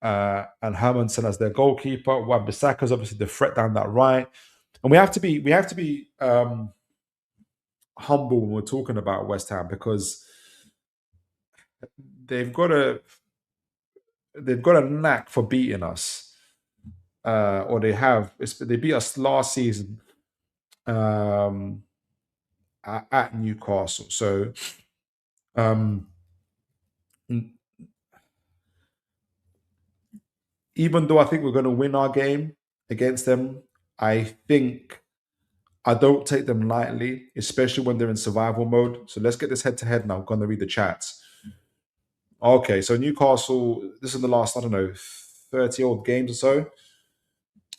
and Hermanson as their goalkeeper. Wan-Bissaka's obviously the threat down that right, and we have to be humble when we're talking about West Ham, because they've got a knack for beating us, or they have. They beat us last season at Newcastle. So, even though I think we're going to win our game against them, I don't take them lightly, especially when they're in survival mode. So let's get this head to head now. I'm going to read the chats. Okay, so Newcastle, this is the last, 30 odd games or so.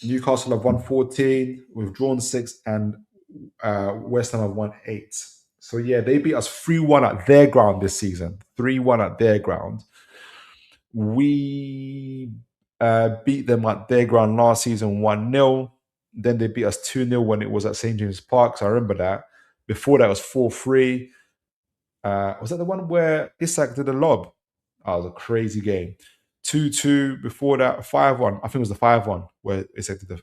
Newcastle have won 14, we've drawn 6, and West Ham have won 8. So yeah, they beat us 3-1 at their ground this season. 3-1 at their ground. We beat them at their ground last season 1-0. Then they beat us 2-0 when it was at St. James Park. So I remember that. Before that was 4-3. Was that the one where Isak did a lob? Oh, it was a crazy game. 2-2 before that, 5-1. I think it was the 5-1 where Isak did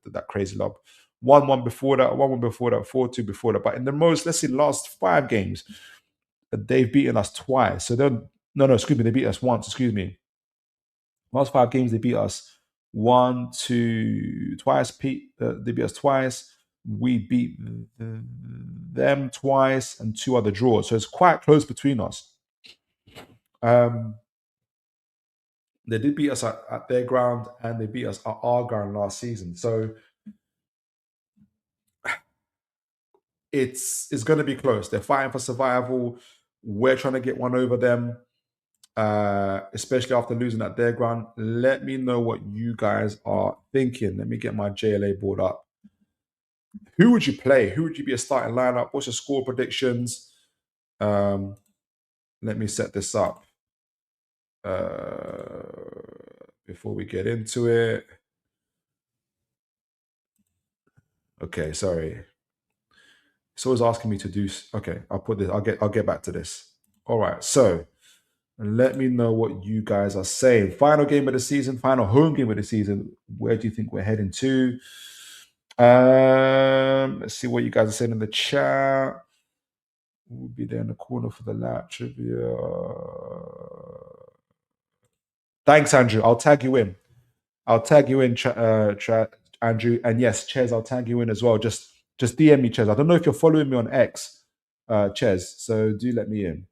that crazy lob. 1-1 before that, 1-1 before that, 4-2 before that. But in the last 5 games, they've beaten us twice. So then, excuse me, they beat us once, excuse me. Last 5 games, they beat us twice. They beat us twice. We beat them twice and 2 other draws. So it's quite close between us. They did beat us at their ground, and they beat us at our ground last season. So it's going to be close. They're fighting for survival. We're trying to get one over them, especially after losing at their ground. Let me know what you guys are thinking. Let me get my JLA board up. Who would you play? Who would you be a starting lineup? What's your score predictions? Let me set this up before we get into it. Okay, sorry. It's always asking me to do. Okay, I'll put this. I'll get back to this. All right. So let me know what you guys are saying. Final game of the season. Final home game of the season. Where do you think we're heading to? Let's see what you guys are saying in the chat. We'll be there in the corner for the lap trivia. Thanks, Andrew. I'll tag you in. Andrew. And yes, Ches, I'll tag you in as well. Just DM me, Ches. I don't know if you're following me on X, Ches. So do let me in.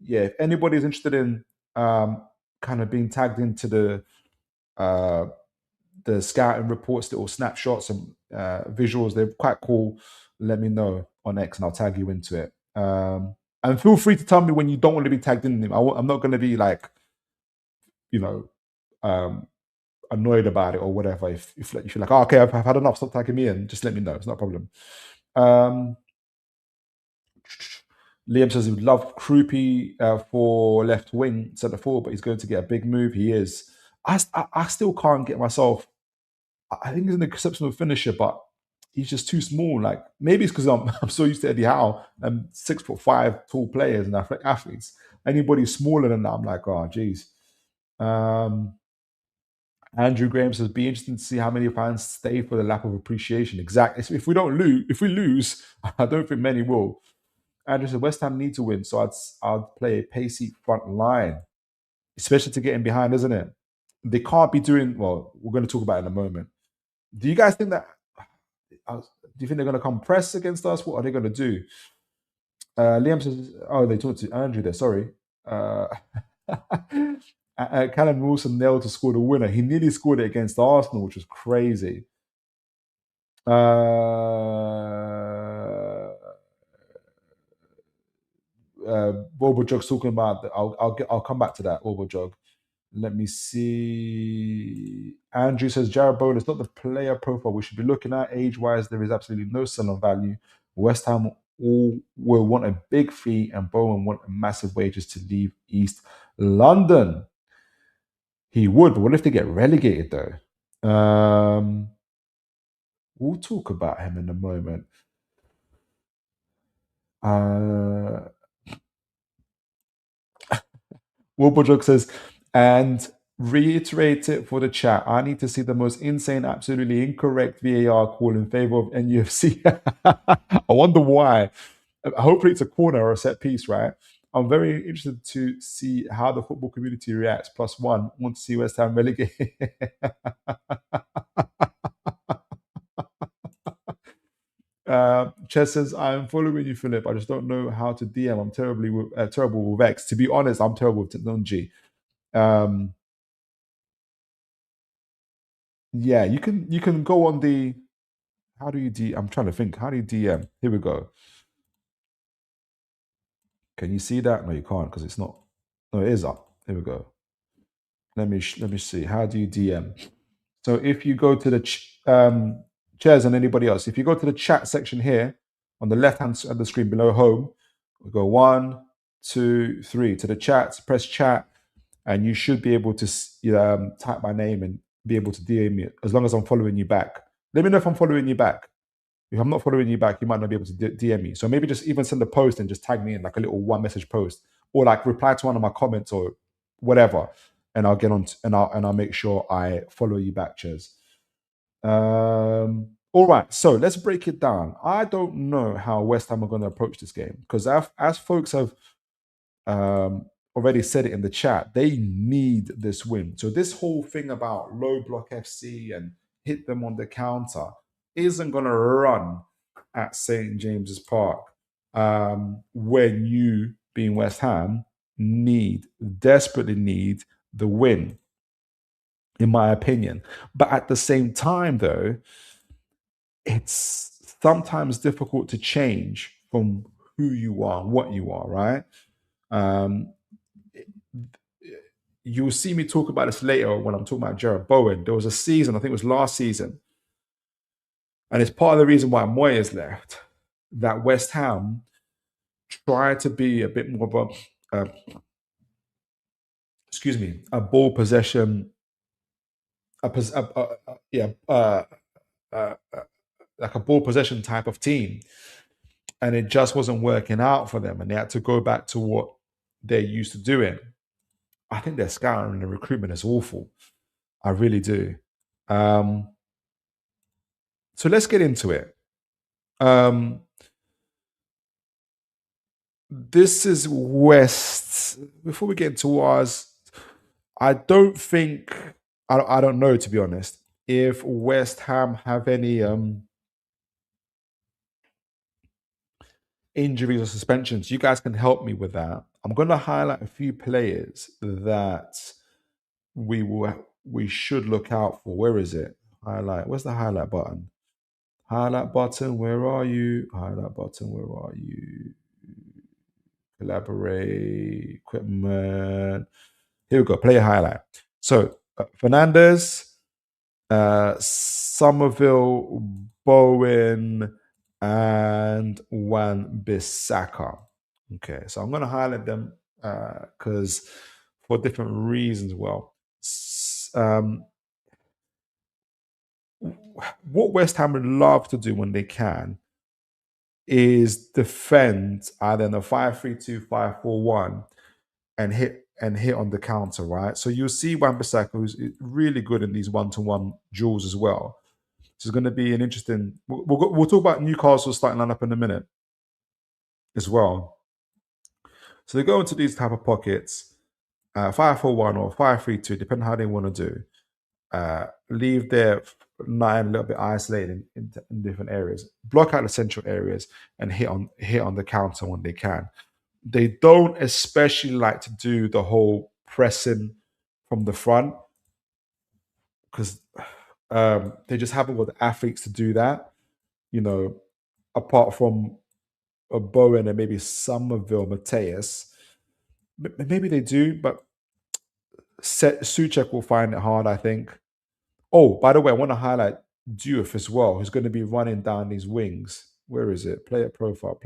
Yeah, if anybody's interested in kind of being tagged into the scouting reports, little snapshots and visuals, they're quite cool. Let me know on X, and I'll tag you into it. And feel free to tell me when you don't want to be tagged in them. I'm not going to be like, annoyed about it or whatever. If you're like, oh, okay, I've had enough, stop tagging me in, just let me know. It's not a problem. Liam says he would love Krupi for left wing centre forward, but he's going to get a big move. He is. I still can't get myself. I think he's an exceptional finisher, but he's just too small. Like, maybe it's because I'm so used to Eddie Howe and 6'5" tall players and athletes. Anybody smaller than that, I'm like, oh, geez. Andrew Graham says, "Be interesting to see how many fans stay for the lack of appreciation." Exactly. If we don't lose, if we lose, I don't think many will. Andrew said, "West Ham need to win, so I'd play a pacey front line, especially to get in behind, isn't it? They can't be doing well. We're going to talk about it in a moment. Do you guys think that? Do you think they're going to come press against us? What are they going to do?" Liam says, "Oh, they talked to Andrew there. Sorry." Uh, Callum Wilson nailed to score the winner. He nearly scored it against Arsenal, which was crazy. Bobo Jog's talking about. I'll come back to that. Bobo Jog. Let me see. Andrew says Jared Bowen is not the player profile we should be looking at. Age-wise, there is absolutely no selling value. West Ham all will want a big fee, and Bowen want massive wages to leave East London. He would, but what if they get relegated though? We'll talk about him in a moment. Wilbur says, and reiterate it for the chat. I need to see the most insane, absolutely incorrect VAR call in favor of NUFC. I wonder why. Hopefully, it's a corner or a set piece, right? I'm very interested to see how the football community reacts. +1, want to see West Ham relegated. Ches says, "I'm following you, Philip. I just don't know how to DM. I'm terrible with X. To be honest, I'm terrible with technology. Yeah, you can go on the. How do you D? I'm trying to think. How do you DM? Here we go. Can you see that? No, you can't because it's not. No, it is up. Here we go. Let me see. How do you DM? So if you go to the chairs and anybody else, if you go to the chat section here on the left hand side of the screen below home, we go 1, 2, 3 to the chat. Press chat, and you should be able to type my name and be able to DM me as long as I'm following you back. Let me know if I'm following you back. If I'm not following you back, you might not be able to DM me. So maybe just even send a post and just tag me in like a little one message post, or like reply to one of my comments or whatever, and I'll get on and I'll make sure I follow you back, Ches. All right, so let's break it down. I don't know how West Ham are going to approach this game because as folks have already said it in the chat, they need this win. So this whole thing about low block FC and hit them on the counter isn't going to run at St. James's Park when you, being West Ham, desperately need the win, in my opinion. But at the same time, though, it's sometimes difficult to change from who you are, what you are, right? You'll see me talk about this later when I'm talking about Jared Bowen. There was a season, I think it was last season, and it's part of the reason why Moyes left, that West Ham tried to be a bit more of a ball possession, like a ball possession type of team, and it just wasn't working out for them, and they had to go back to what they're used to doing. I think their scouting and the recruitment is awful. I really do. So let's get into it. This is West. Before we get into ours, I don't think I don't know, to be honest, if West Ham have any injuries or suspensions. You guys can help me with that. I'm going to highlight a few players that we should look out for. Where is it? Highlight. Where's the highlight button? Highlight button. Where are you? Highlight button. Where are you? Collaborate. Equipment. Here we go. Player highlight. So Fernandez, Somerville, Bowen, and Wan-Bissaka. Okay, so I'm going to highlight them because for different reasons. Well, what West Ham would love to do when they can is defend either in a 5-3-2, 5-4-1 and hit and hit on the counter, right? So you'll see Wan-Bissaka, who's really good in these one-to-one duels as well. So it's going to be an interesting. We'll talk about Newcastle's starting lineup in a minute as well. So they go into these type of pockets, 5-4-1 or 5-3-2, depending how they want to do. Leave their nine a little bit isolated in different areas. Block out the central areas and hit on the counter when they can. They don't especially like to do the whole pressing from the front because they just haven't got the athletes to do that. You know, apart from a Bowen and maybe Somerville, Mateus. Maybe they do, but Suchek will find it hard, I think. Oh, by the way, I want to highlight Diouf as well, who's going to be running down these wings. Where is it? Player profile,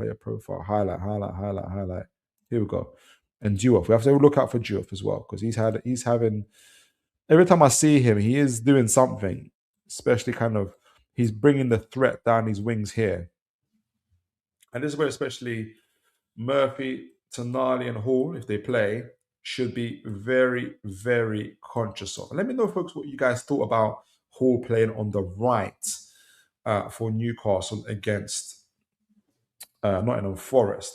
highlight. Here we go. And Diouf. We have to look out for Diouf as well because he's having every time I see him, he is doing something, especially he's bringing the threat down these wings here. And this is where especially Murphy, Tonali, and Hall, if they play, should be very, very conscious of. Let me know, folks, what you guys thought about Hall playing on the right for Newcastle against Nottingham Forest.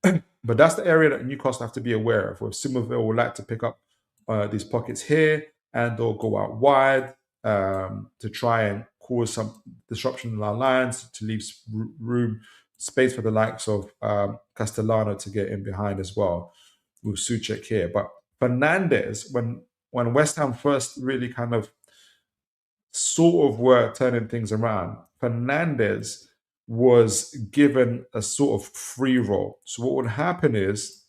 But that's the area that Newcastle have to be aware of. Where Somerville would like to pick up these pockets here and or go out wide to try and cause some disruption in our lines to leave space for the likes of Castellano to get in behind as well with Suchek here. But Fernandez, when West Ham first really kind of sort of were turning things around, Fernandez was given a sort of free role. So what would happen is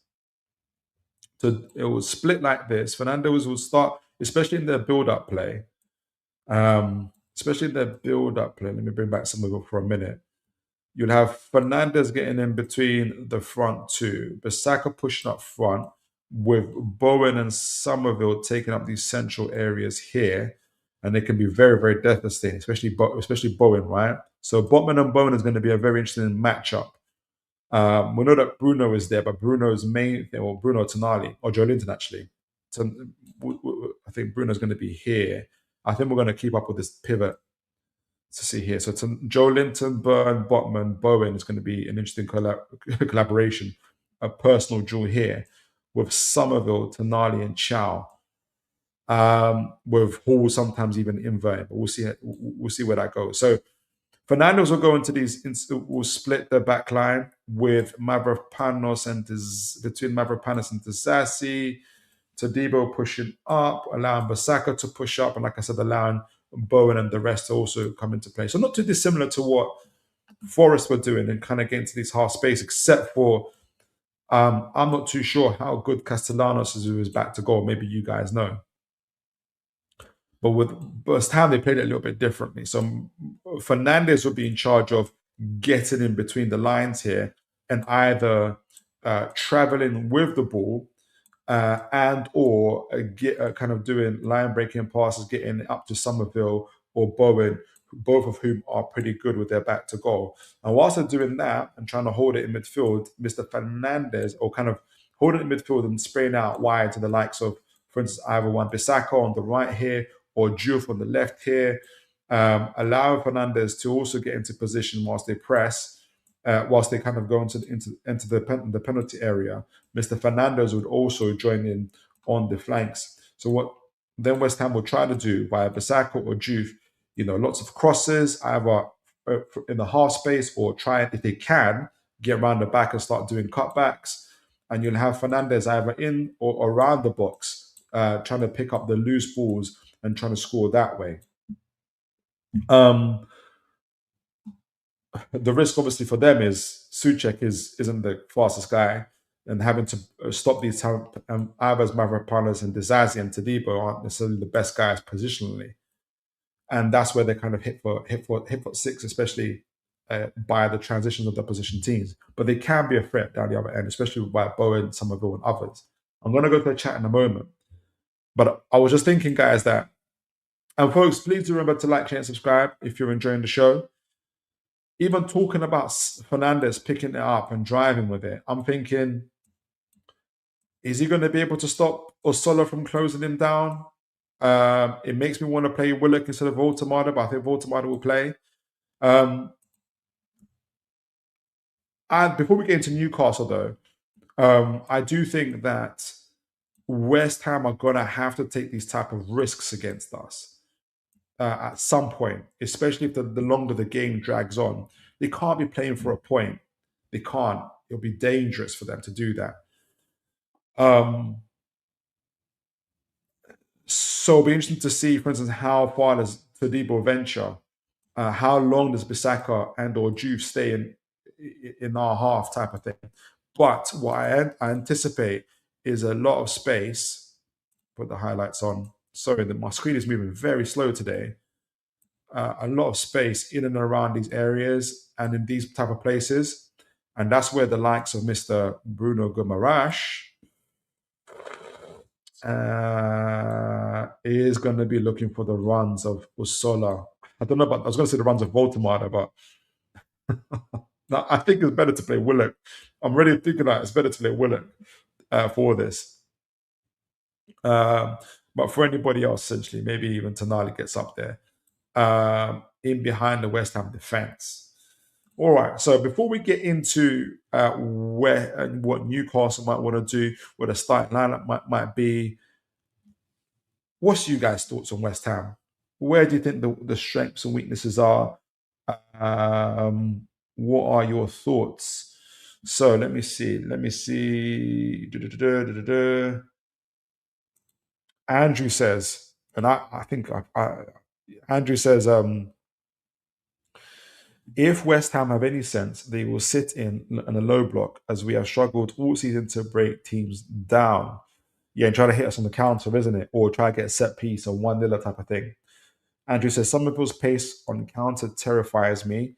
it would split like this. Fernandez will start, especially in their build-up play. Let me bring back some of it for a minute. You'll have Fernandez getting in between the front two, Bissaka pushing up front, with Bowen and Somerville taking up these central areas here, and they can be very, very devastating, especially Bowen, right? So Botman and Bowen is going to be a very interesting matchup. We know that Bruno is there, but Bruno's main thing, or Bruno Tonali, or Joe Linton actually. So I think Bruno's going to be here. I think we're going to keep up with this pivot to see here. So Joe Linton, Burn, Botman, Bowen is going to be an interesting collaboration, a personal duel here with Somerville, Tonali, and Chow. With Hall sometimes even inverted, but we'll see where that goes. So Fernandez will go into these. Will split the back line with Mavropanos and between Mavropanos and Disasi. Todibo pushing up, allowing Bissaka to push up, and like I said, allowing Bowen and the rest to also come into play. So not too dissimilar to what Forest were doing and kind of getting to these half space, except for I'm not too sure how good Castellanos is, who is back to goal. Maybe you guys know. But with West Ham, they played it a little bit differently. So Fernandez would be in charge of getting in between the lines here and either traveling with the ball and or kind of doing line breaking passes, getting up to Somerville or Bowen, both of whom are pretty good with their back to goal. And whilst they're doing that and trying to hold it in midfield, Mr. Fernandez, or kind of holding it in midfield and spraying out wide to the likes of, for instance, either Wan-Bissaka on the right here or Diouf on the left here, allowing Fernandez to also get into position whilst they press, whilst they kind of go into the penalty area. Mr. Fernandez would also join in on the flanks. So what then West Ham will try to do via Bissaka or Diouf, lots of crosses, either in the half space or try, if they can, get around the back and start doing cutbacks. And you'll have Fernandez either in or around the box, trying to pick up the loose balls and trying to score that way. The risk, obviously, for them is Suchek isn't the fastest guy, and having to stop these either as Mavropanos and Disasi and Todibo aren't necessarily the best guys positionally, and that's where they kind of hit for six, especially by the transitions of the position teams. But they can be a threat down the other end, especially by Bowen, Somerville, and others. I'm going to go to the chat in a moment, but I was just thinking, guys, that, and folks, please do remember to like, share, and subscribe if you're enjoying the show. Even talking about Fernandez picking it up and driving with it, I'm thinking Is he going to be able to stop Osola from closing him down? It makes me want to play Willock instead of Voltemada, but I think Voltemada will play. And before we get into Newcastle, though, I do think that West Ham are going to have to take these type of risks against us at some point, especially if the longer the game drags on. They can't be playing for a point. They can't. It'll be dangerous for them to do that. So it'll be interesting to see, for instance, how far does Todibo venture? How long does Bissaka and or Juve stay in our half type of thing? But what I anticipate is a lot of space. Put the highlights on. Sorry, my screen is moving very slow today. A lot of space in and around these areas and in these type of places. And that's where the likes of Mr. Bruno Guimaraes is going to be looking for the runs of Usola. I don't know about, I was going to say the runs of Voltemada, but no, I think it's better to play Willock. I'm really thinking that it's better to play Willock for this. But for anybody else, essentially, maybe even Tonali gets up there in behind the West Ham defense. All right. So before we get into where and what Newcastle might want to do, what a starting lineup might be, what's you guys' thoughts on West Ham? Where do you think the strengths and weaknesses are? What are your thoughts? So let me see. Andrew says, and I think Andrew says, if West Ham have any sense, they will sit in a low block as we have struggled all season to break teams down. Yeah, and try to hit us on the counter, isn't it? Or try to get a set piece or 1-0 type of thing. Andrew says, Somerville's pace on counter terrifies me.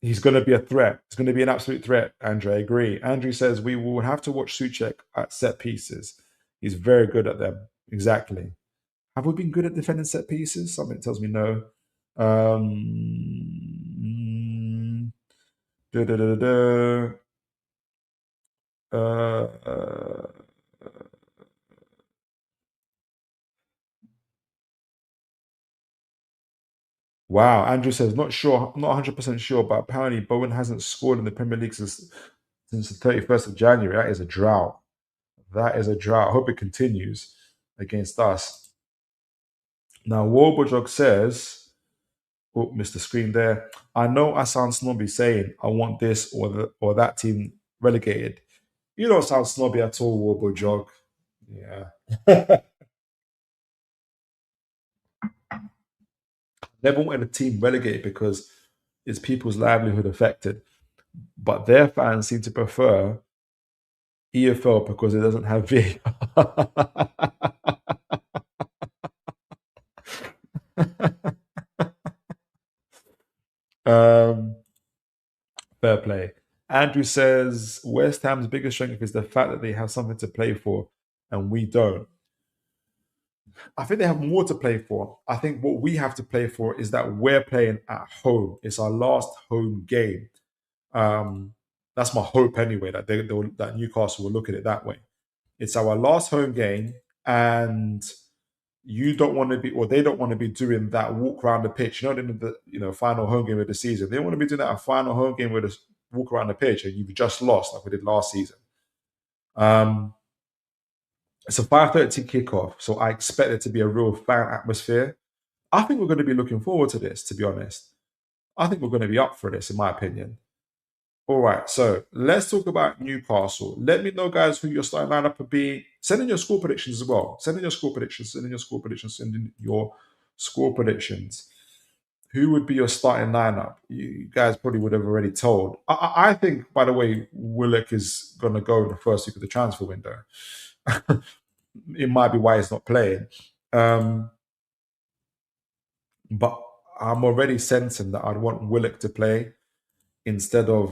He's going to be a threat. He's going to be an absolute threat, Andrew. I agree. Andrew says, we will have to watch Suchek at set pieces. He's very good at them. Exactly. Have we been good at defending set pieces? Something tells me no. Da, da, da, da. Wow, Andrew says, not sure, not 100% sure, but apparently Bowen hasn't scored in the Premier League since the 31st of January. That is a drought. That is a drought. I hope it continues against us. Now, Warbojog says, oh, Mr. Screen there, I know I sound snobby saying I want this or that team relegated. You don't sound snobby at all, Warbojog. Yeah. Never wanted a team relegated because it's people's livelihood affected. But their fans seem to prefer EFL because it doesn't have VAR. Fair play. Andrew says West Ham's biggest strength is the fact that they have something to play for and we don't. I think they have more to play for. I think what we have to play for is that we're playing at home. It's our last home game. That's my hope anyway, that that Newcastle will look at it that way. It's our last home game, and you don't want to be, or they don't want to be doing that walk around the pitch. You know, in the final home game of the season, they don't want to be doing that final home game with a walk around the pitch, and you've just lost like we did last season. It's a 5:30 kickoff, so I expect it to be a real fan atmosphere. I think we're going to be looking forward to this, to be honest. I think we're going to be up for this, in my opinion. All right, so let's talk about Newcastle. Let me know, guys, who your starting lineup will be. Send in your score predictions as well. Send in your score predictions. Send in your score predictions. Send in your score predictions. Who would be your starting lineup? You guys probably would have already told. I think, by the way, Willock is going to go in the first week of the transfer window. It might be why he's not playing. But I'm already sensing that I'd want Willock to play instead of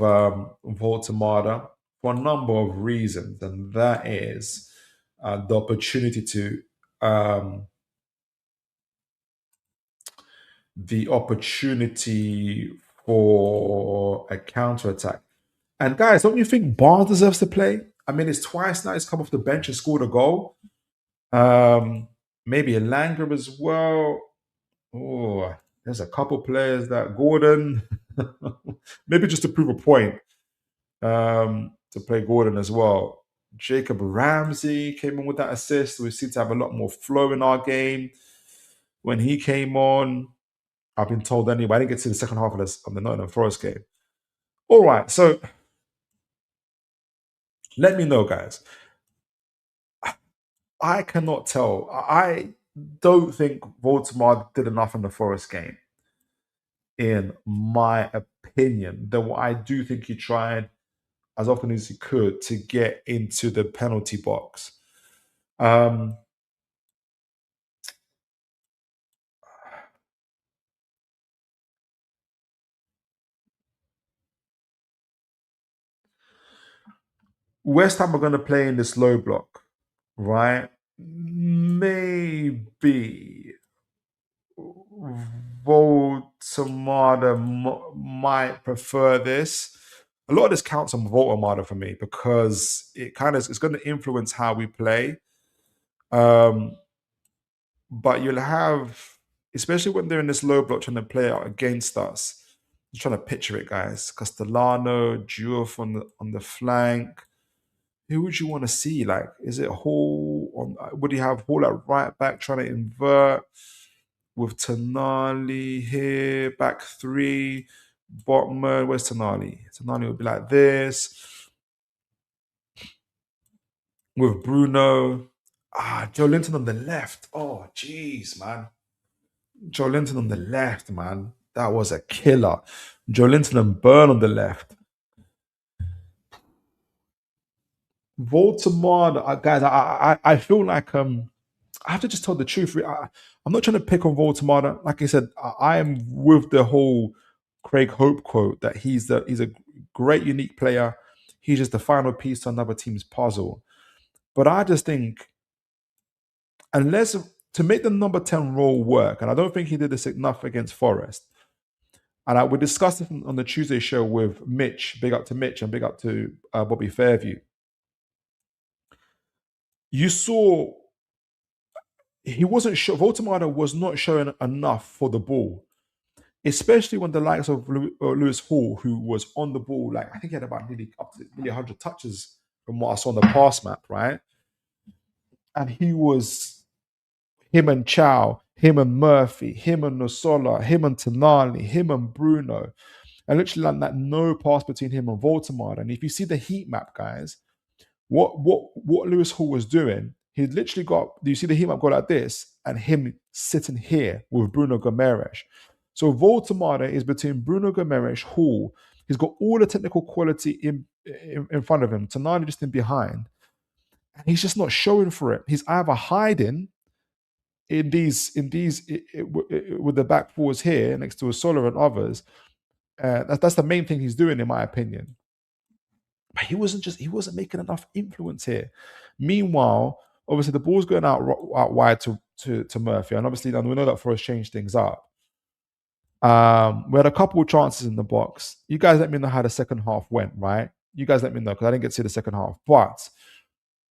Voltemada for a number of reasons, and that is the opportunity to for a counter attack. And guys, don't you think Barnes deserves to play? I mean, it's twice now he's come off the bench and scored a goal. Maybe a Langer as well. Oh, there's a couple players that Gordon, maybe just to prove a point, to play Gordon as well. Jacob Ramsey came in with that assist. We seem to have a lot more flow in our game when he came on. I've been told anyway. I didn't get to the second half of the Nottingham Forest game. All right, so let me know, guys. I cannot tell. I don't think Baltimore did enough in the Forest game, in my opinion. Though I do think he tried as often as he could to get into the penalty box. Um, West Ham are going to play in this low block, right? Maybe Voltamada might prefer this. A lot of this counts on Voltamada for me because it's going to influence how we play. But you'll have, especially when they're in this low block trying to play out against us. I'm trying to picture it, guys. Castellano, Diouf on the flank. Who would you want to see? Like, is it Hall on? Would you have Hall at right back trying to invert with Tonali here, back three, Botman? Where's Tonali? Tonali would be like this with Bruno. Joe Linton on the left. Oh, jeez, man. Joe Linton on the left, man. That was a killer. Joe Linton and Burn on the left. Baltimore, guys, I feel like I have to just tell the truth. I'm not trying to pick on Baltimore. Like I said, I am with the whole Craig Hope quote that he's a great unique player. He's just the final piece to another team's puzzle. But I just think unless to make the number 10 role work, and I don't think he did this enough against Forest. And we discussed it on the Tuesday show with Mitch. Big up to Mitch and big up to Bobby Fairview. You saw he wasn't sure. Voltamada was not showing enough for the ball, especially when the likes of Lewis Hall, who was on the ball, like I think he had about nearly up to nearly 100 touches from what I saw on the pass map, right? And he was him and Chow, him and Murphy, him and Nosola, him and Tonali, him and Bruno. And literally like that no pass between him and Voldemort. And if you see the heat map, guys, what Lewis Hall was doing, he literally got, do you see the heat map go like this? And him sitting here with Bruno Gomes. So Voldemort is between Bruno Gomes, Hall. He's got all the technical quality in front of him. Tonali just in behind. And he's just not showing for it. He's either hiding with the back fours here next to a Solar and others. That's the main thing he's doing, in my opinion. But he wasn't making enough influence here. Meanwhile, obviously the ball's going out wide to Murphy, and obviously we know that Forest changed things up. We had a couple of chances in the box. You guys let me know how the second half went, right? You guys let me know because I didn't get to see the second half. But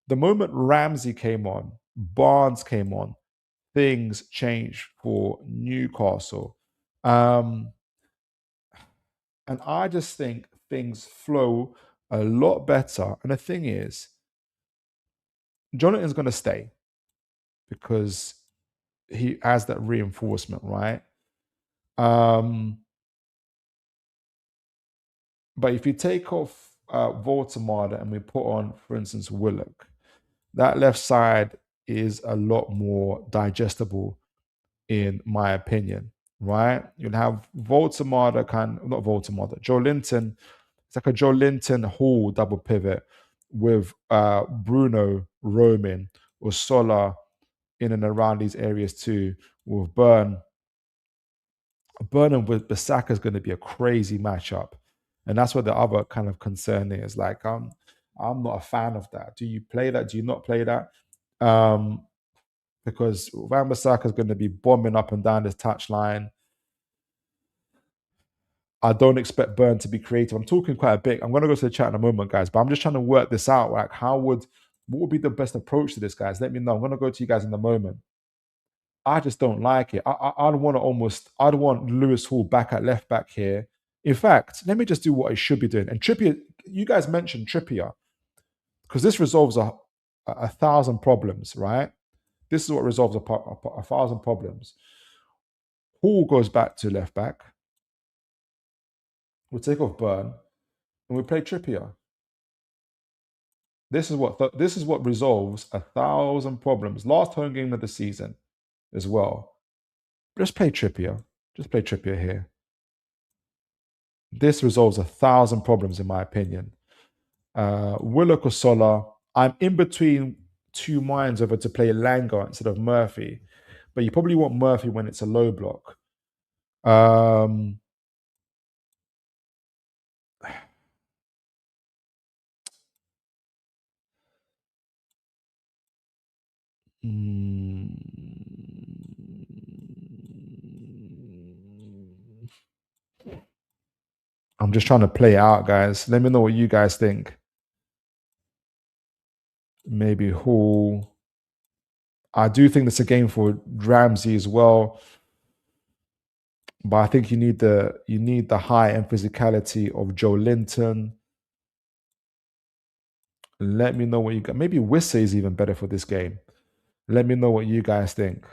the moment Ramsey came on, Barnes came on, things changed for Newcastle. And I just think things flow a lot better. And the thing is, Jonathan's going to stay because he has that reinforcement, right? But if you take off Voldemort and we put on, for instance, Willock, that left side is a lot more digestible, in my opinion, right? You'll have Voldemort, not Voldemort, Joe Linton. It's like a Joe Linton Hall double pivot with Bruno roaming or Sola in and around these areas too, with Burnham with Bissaka is going to be a crazy matchup. And that's where the other kind of concern is. Like, I'm not a fan of that. Do you play that? Do you not play that? Because Van Bissaka is going to be bombing up and down this touchline. I don't expect Burn to be creative. I'm talking quite a bit. I'm going to go to the chat in a moment, guys, but I'm just trying to work this out. Like, what would be the best approach to this, guys? Let me know. I'm going to go to you guys in a moment. I just don't like it. I'd want Lewis Hall back at left back here. In fact, let me just do what I should be doing. And Trippier, you guys mentioned Trippier because this resolves a thousand problems, right? This is what resolves a thousand problems. Hall goes back to left back. We'll take off Burn and we play Trippier. This is what resolves a thousand problems. Last home game of the season as well. Just play Trippier. Just play Trippier here. This resolves a thousand problems, in my opinion. Willock or Sola. I'm in between two minds over to play Langer instead of Murphy, but you probably want Murphy when it's a low block. I'm just trying to play it out, guys. Let me know what you guys think. Maybe Hall. I do think it's a game for Ramsey as well, but I think you need the high end physicality of Joe Linton. Let me know what you got. Maybe Wissa is even better for this game. Let me know what you guys think.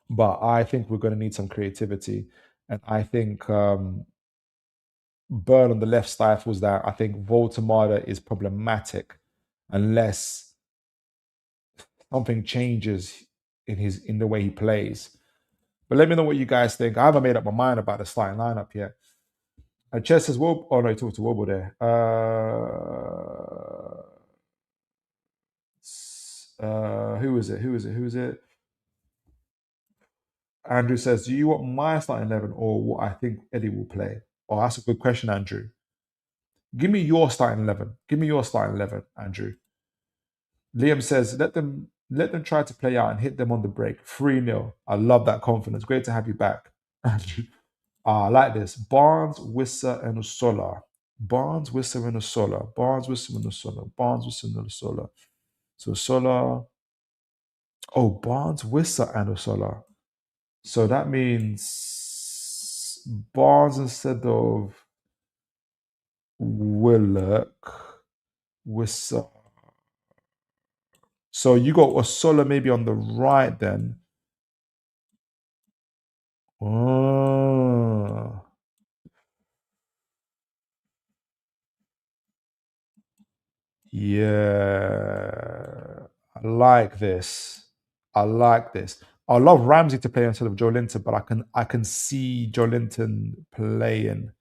But I think we're going to need some creativity, and I think Burn on the left stifles that. I think Voltemada is problematic unless something changes in the way he plays. But let me know what you guys think. I haven't made up my mind about the starting lineup yet. Chess says, well, oh no, he talked to Wobble there. Who is it? Andrew says, do you want my starting 11 or what I think Eddie will play? Oh, that's a good question, Andrew. Give me your starting 11. Give me your starting 11, Andrew. Liam says, let them try to play out and hit them on the break. 3-0. I love that confidence. Great to have you back, Andrew. I like this. Barnes, Wissa, and Usola. Barnes, Wissa, and Usola. Barnes, Wissa, and Usola. Barnes, Wissa, and Usola. So Usola. Oh, Barnes, Wissa, and Usola. So that means Barnes instead of Willock, Wissa. So you got Usola maybe on the right then. Oh. Yeah. I like this. I like this. I love Ramsey to play instead of Joe Linton, but I can see Joe Linton playing.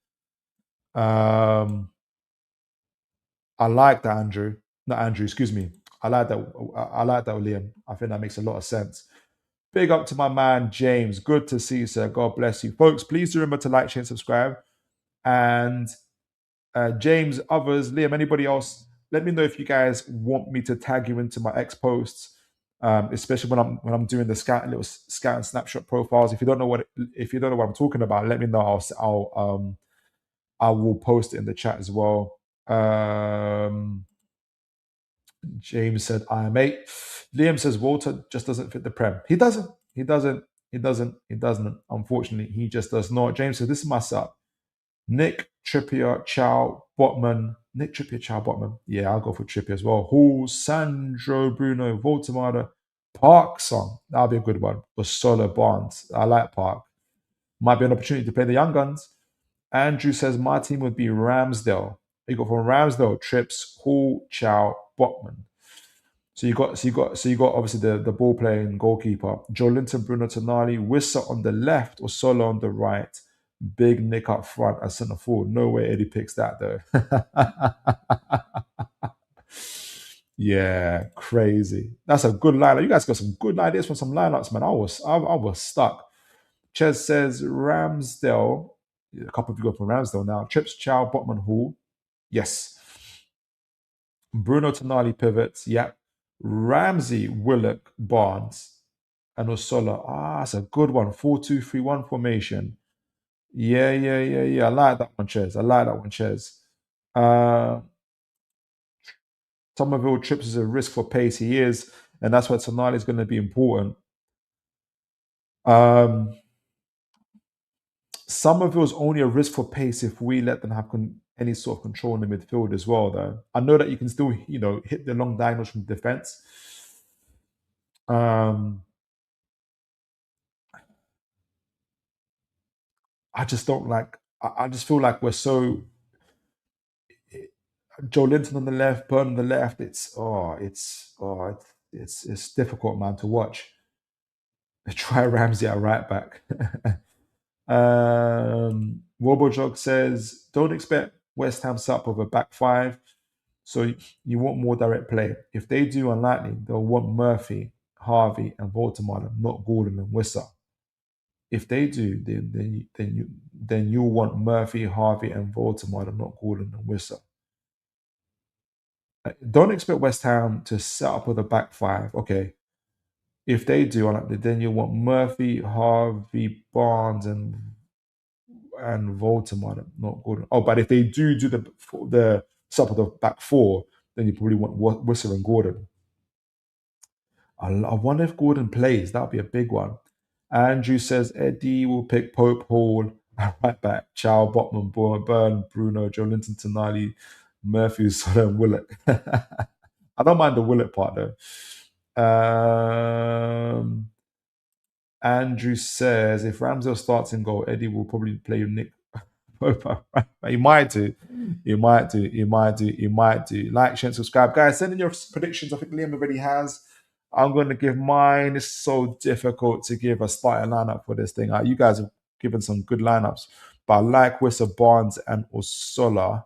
I like that, Andrew. Not Andrew, excuse me. I like that, Liam. I think that makes a lot of sense. Big up to my man James. Good to see you, sir. God bless you. Folks, please do remember to like, share, and subscribe. And James, others, Liam, anybody else, let me know if you guys want me to tag you into my X posts, especially when I'm doing the scout and snapshot profiles. If you don't know what I'm talking about, let me know. I will post it in the chat as well. James said, I am 8. Liam says, Walter just doesn't fit the Prem. He doesn't. Unfortunately, he just does not. James says, this is my setup. Nick, Trippier, Chow, Botman. Nick, Trippier, Chow, Botman. Yeah, I'll go for Trippier as well. Hall, Sandro, Bruno, Voltemada, Park song. That'll be a good one. Usola, Barnes. I like Park. Might be an opportunity to play the young guns. Andrew says, my team would be Ramsdale. You got from Ramsdale, Trips, Hall, Chow, Botman. So you got obviously the ball playing goalkeeper, Joe Linton, Bruno Tonali, Wissa on the left, or Solo on the right. Big Nick up front as centre forward. No way Eddie picks that though. Yeah, crazy. That's a good lineup. You guys got some good ideas from some lineups, man. I was stuck. Ches says Ramsdale. A couple of you go from Ramsdale now. Trips, Chow, Botman, Hall. Yes. Bruno Tonali pivots. Yep. Ramsey, Willock, Barnes, and Usola. That's a good one. 4-2-3-1 formation. Yeah. I like that one, Ches. I like that one, Ches. Uh, Somerville trips is a risk for pace. He is, and that's why tonight is going to be important. Um, Somerville's only a risk for pace if we let them have any sort of control in the midfield as well. Though I know that you can still, hit the long diagonals from defense. Um, I just don't like. I just feel like we're so Joe Linton on the left, Burn on the left. It's difficult, man, to watch. Try Ramsey at right back. Robojog says, don't expect West Ham set up with a back five. So you want more direct play. If they do, unlikely, they'll want Murphy, Harvey, and Voldemort, not Gordon and Wissa. If they do, then you'll want Murphy, Harvey, and Voldemort, not Gordon and Wissa. Don't expect West Ham to set up with a back five. Okay. If they do, unlikely, then you want Murphy, Harvey, Barnes, and Voldemort, not Gordon. Oh, but if they do the set up with the back four, then you probably want Wissa and Gordon. I wonder if Gordon plays. That would be a big one. Andrew says Eddie will pick Pope Hall right back. Chow, Botman, Burn, Bruno, Joe Linton, Tonali, Murphy, Soler, and Willett. I don't mind the Willett part though. Andrew says if Ramsdale starts in goal, Eddie will probably play Nick Pope. He might do. He might do. He might do. He might do. Like, share, and subscribe. Guys, send in your predictions. I think Liam already has. I'm going to give mine. It's so difficult to give a starting lineup for this thing. You guys have given some good lineups, but I like Wissa, Barnes, and Osola.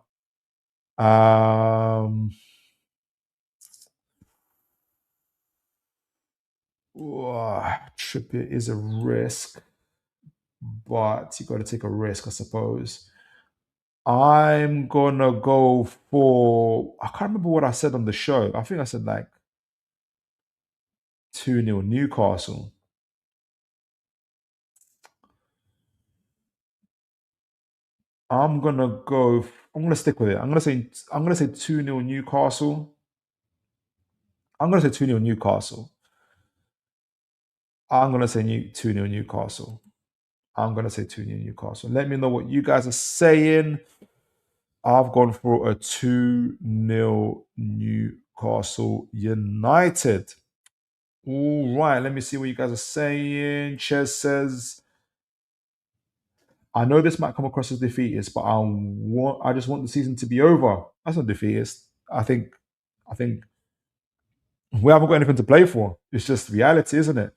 Trippier is a risk, but you got to take a risk, I suppose. I'm gonna go for. I can't remember what I said on the show. I think I said like 2-0 Newcastle. I'm gonna go. I'm gonna stick with it. I'm gonna say 2-0 Newcastle. I'm gonna say 2-0 Newcastle. I'm gonna say 2-0 Newcastle. I'm gonna say 2-0 Newcastle. Let me know what you guys are saying. I've gone for a 2-0 Newcastle United. All right, let me see what you guys are saying. Ches says, I know this might come across as defeatist, but I just want the season to be over. That's not defeatist. I think we haven't got anything to play for. It's just reality, isn't it?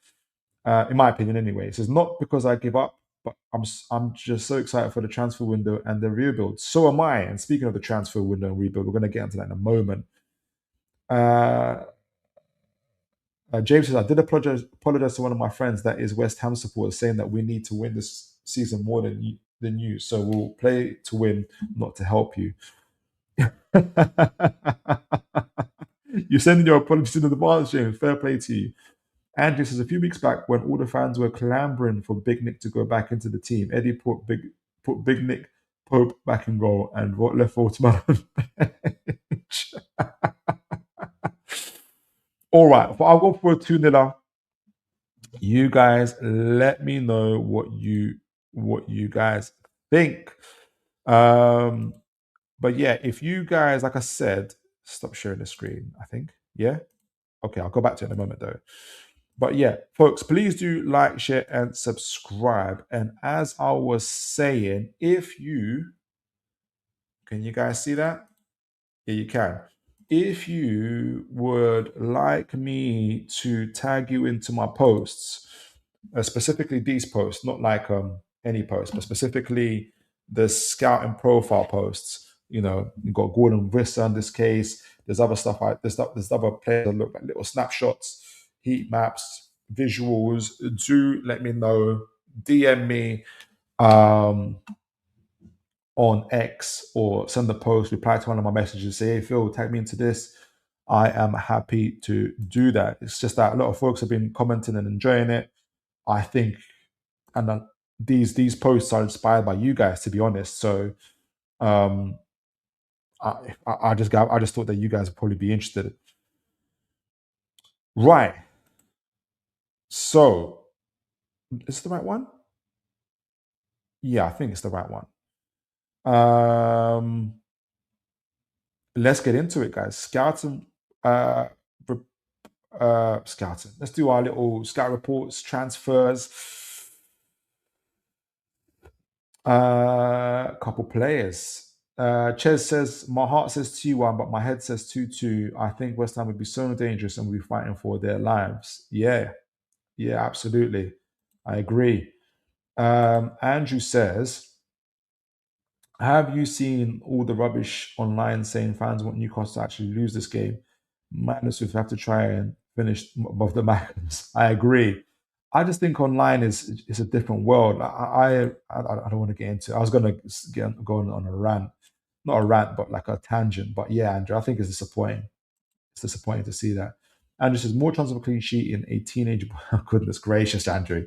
In my opinion, anyway. It's not because I give up, but I'm just so excited for the transfer window and the rebuild. So am I. And speaking of the transfer window and rebuild, we're going to get into that in a moment. Uh, James says, I did apologize to one of my friends that is West Ham supporters, saying that we need to win this season more than you. So we'll play to win, not to help you. You're sending your apologies in advance, James. Fair play to you. Andrew says, a few weeks back, when all the fans were clambering for Big Nick to go back into the team, Eddie put Big Nick Pope back in goal and left Voldemort on the bench. All right, but I'll go for a 2-0. You guys let me know what you guys think. But yeah, if you guys, like I said, stop sharing the screen, I think. Yeah. Okay, I'll go back to it in a moment though. But yeah, folks, please do like, share, and subscribe. And as I was saying, can you guys see that? Yeah, you can. If you would like me to tag you into my posts, specifically these posts, not like any post, but specifically the scouting profile posts. You've got Gordon Vista in this case. There's other stuff. There's other players that look like little snapshots, heat maps, visuals. Do let me know. DM me on X or send a post, reply to one of my messages, say, hey, Phil, tag me into this. I am happy to do that. It's just that a lot of folks have been commenting and enjoying it. I think, and these posts are inspired by you guys, to be honest. So um, I just thought that you guys would probably be interested. Right. So is it the right one? Yeah, I think it's the right one. Let's get into it, guys. Uh, re- scouting. Let's do our little scout reports, transfers, couple players. Ches says, my heart says 2-1, but my head says 2-2. I think West Ham would be so dangerous and would be fighting for their lives. Yeah, yeah, absolutely. I agree. Andrew says, have you seen all the rubbish online saying fans want Newcastle to actually lose this game? Madness would have to try and finish above the Magnums. I agree. I just think online is a different world. I don't want to get into. I was going to go on a rant, not a rant, but like a tangent. But yeah, Andrew, I think it's disappointing. It's disappointing to see that. Andrew says more chance of a clean sheet in a teenage. Goodness gracious, Andrew.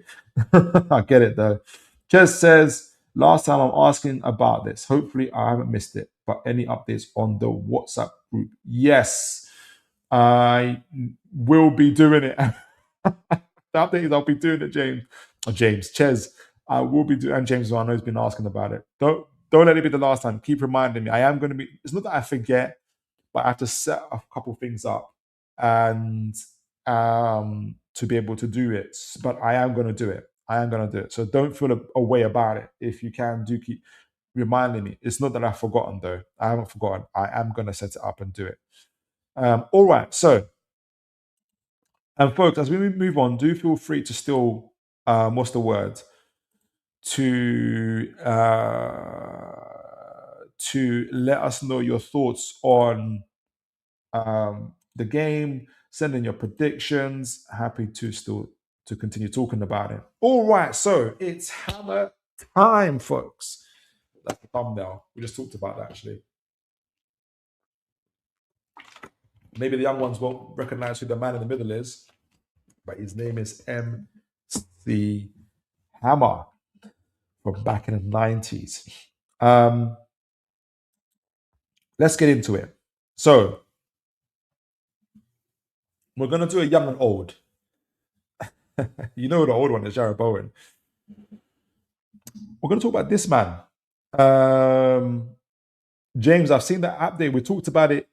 I get it though. Jez says last time I'm asking about this. Hopefully I haven't missed it. But any updates on the WhatsApp group? Yes, I will be doing it. The update is I'll be doing it, James. James, Ches. I will be doing, and James, I know has been asking about it. Don't let it be the last time. Keep reminding me. I am going to be. It's not that I forget, but I have to set a couple things up and to be able to do it. But I am going to do it. I am going to do it. So don't feel a way about it. If you can, do keep reminding me. It's not that I've forgotten though. I haven't forgotten. I am going to set it up and do it. All right. So, and folks, as we move on, do feel free to still, what's the word? To let us know your thoughts on the game, send in your predictions. Happy to still to continue talking about it. All right, so it's hammer time, folks. That's the thumbnail. We just talked about that actually. Maybe the young ones won't recognize who the man in the middle is, but his name is MC Hammer from back in the 90s. Let's get into it. So we're gonna do a young and old. You know the old one is Jared Bowen. We're gonna talk about this man. James, I've seen that update. We talked about it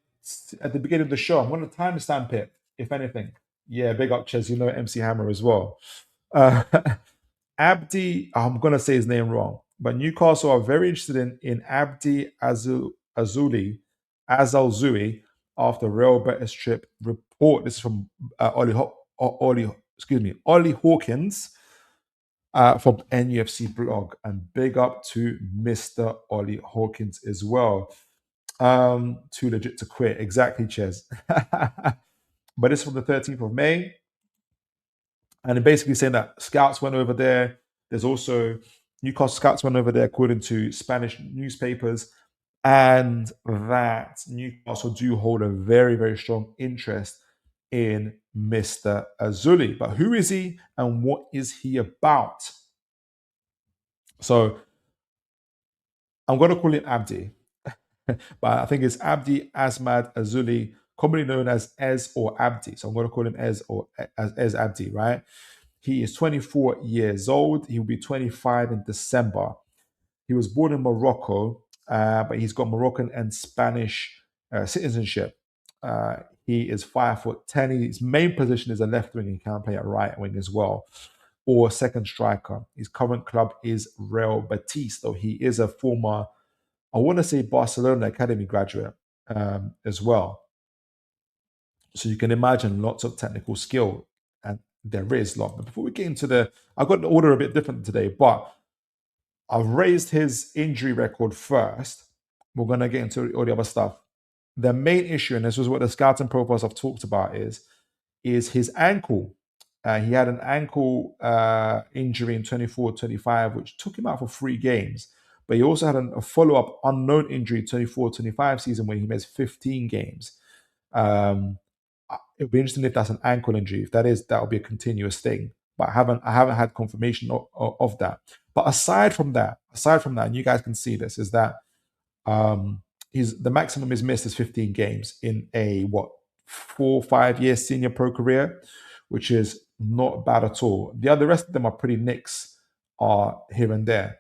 at the beginning of the show. I'm gonna timestamp it, if anything. Yeah, big up Ches, you know MC Hammer as well. Uh, Abde, I'm gonna say his name wrong, but Newcastle are very interested in Abde Ezzalzoui after Real Betis trip report. This is from Ollie Hawkins from NUFC blog, and big up to Mr. Ollie Hawkins as well. Too legit to quit, exactly, Ches. But it's from the 13th of May, and basically saying that scouts went over there. There's also Newcastle scouts went over there, according to Spanish newspapers, and that Newcastle do hold a very, very strong interest in Mr. Azuli. But who is he and what is he about? So I'm going to call him Abdi, but I think it's Abdi Asmad Azuli, commonly known as Ez or Abdi. So I'm going to call him Ez or as Ez Abdi, right? He is 24 years old. He will be 25 in December. He was born in Morocco, but he's got Moroccan and Spanish citizenship. He is 5'10". His main position is a left wing. He can play at right wing as well, or second striker. His current club is Real Betis, though he is a former, I want to say, Barcelona Academy graduate as well. So you can imagine lots of technical skill, and there is a lot. But before we get into I got the order a bit different today, but I've raised his injury record first. We're going to get into all the other stuff. The main issue, and this is what the scouting profiles I've talked about, is his ankle. He had an ankle injury in 24-25, which took him out for 3 games. But he also had a follow-up unknown injury 24-25 season where he missed 15 games. It would be interesting if that's an ankle injury. If that is, that will be a continuous thing. but I haven't had confirmation of that. But aside from that, and you guys can see this, is that he's the maximum he's missed is 15 games in a what 4 or 5 year senior pro career, which is not bad at all. The rest of them are pretty nicks, are here and there.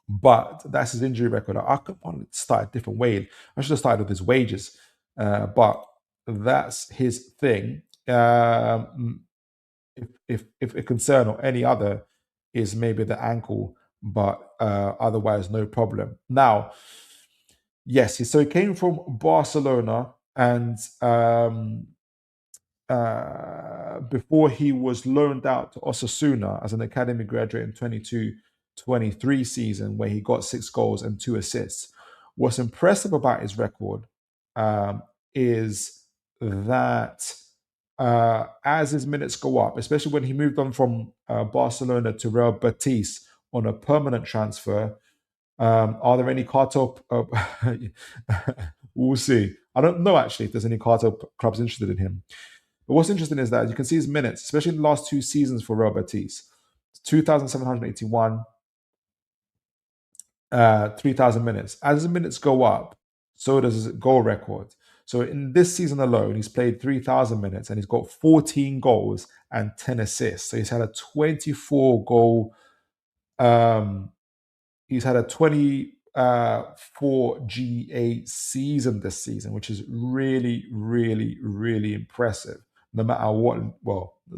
But that's his injury record. I could want to start a different way. I should have started with his wages, but that's his thing. If a concern or any other is maybe the ankle, but otherwise no problem. Now, yes, so he came from Barcelona, and before he was loaned out to Osasuna as an academy graduate in 22-23 season, where he got 6 goals and 2 assists. What's impressive about his record is that as his minutes go up, especially when he moved on from Barcelona to Real Betis on a permanent transfer, are there any cartel? We'll see. I don't know actually if there's any cartel clubs interested in him. But what's interesting is that you can see his minutes, especially in the last 2 seasons for Real Betis: 2,781, 3,000 minutes. As his minutes go up, so does his goal record. So in this season alone, he's played 3,000 minutes and he's got 14 goals and 10 assists. So he's had a 24 goal. He's had a 24 GA season this season, which is really, really, really impressive. No matter what, well, I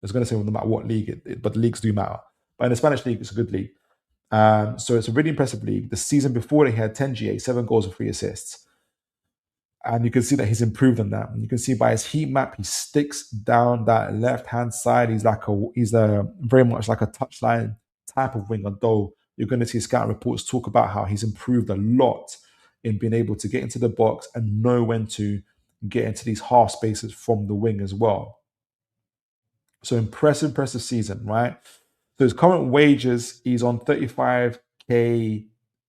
was going to say no matter what league, but the leagues do matter. But in the Spanish league, it's a good league. So it's a really impressive league. The season before, he had 10 GA, 7 goals and 3 assists. And you can see that he's improved on that. And you can see by his heat map, he sticks down that left-hand side. He's very much like a touchline type of winger, though you're going to see scout reports talk about how he's improved a lot in being able to get into the box and know when to get into these half spaces from the wing as well. So impressive season, right? So his current wages, he's on 35k,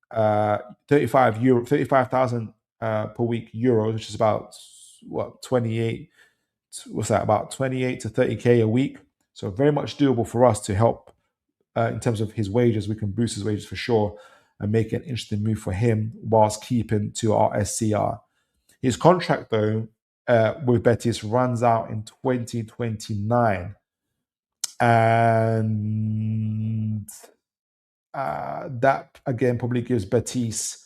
35,000 per week euros, which is about what 28. What's that? About 28 to 30k a week. So very much doable for us to help in terms of his wages. We can boost his wages for sure and make an interesting move for him whilst keeping to our SCR. His contract, though, with Betis runs out in 2029. And that, again, probably gives Betis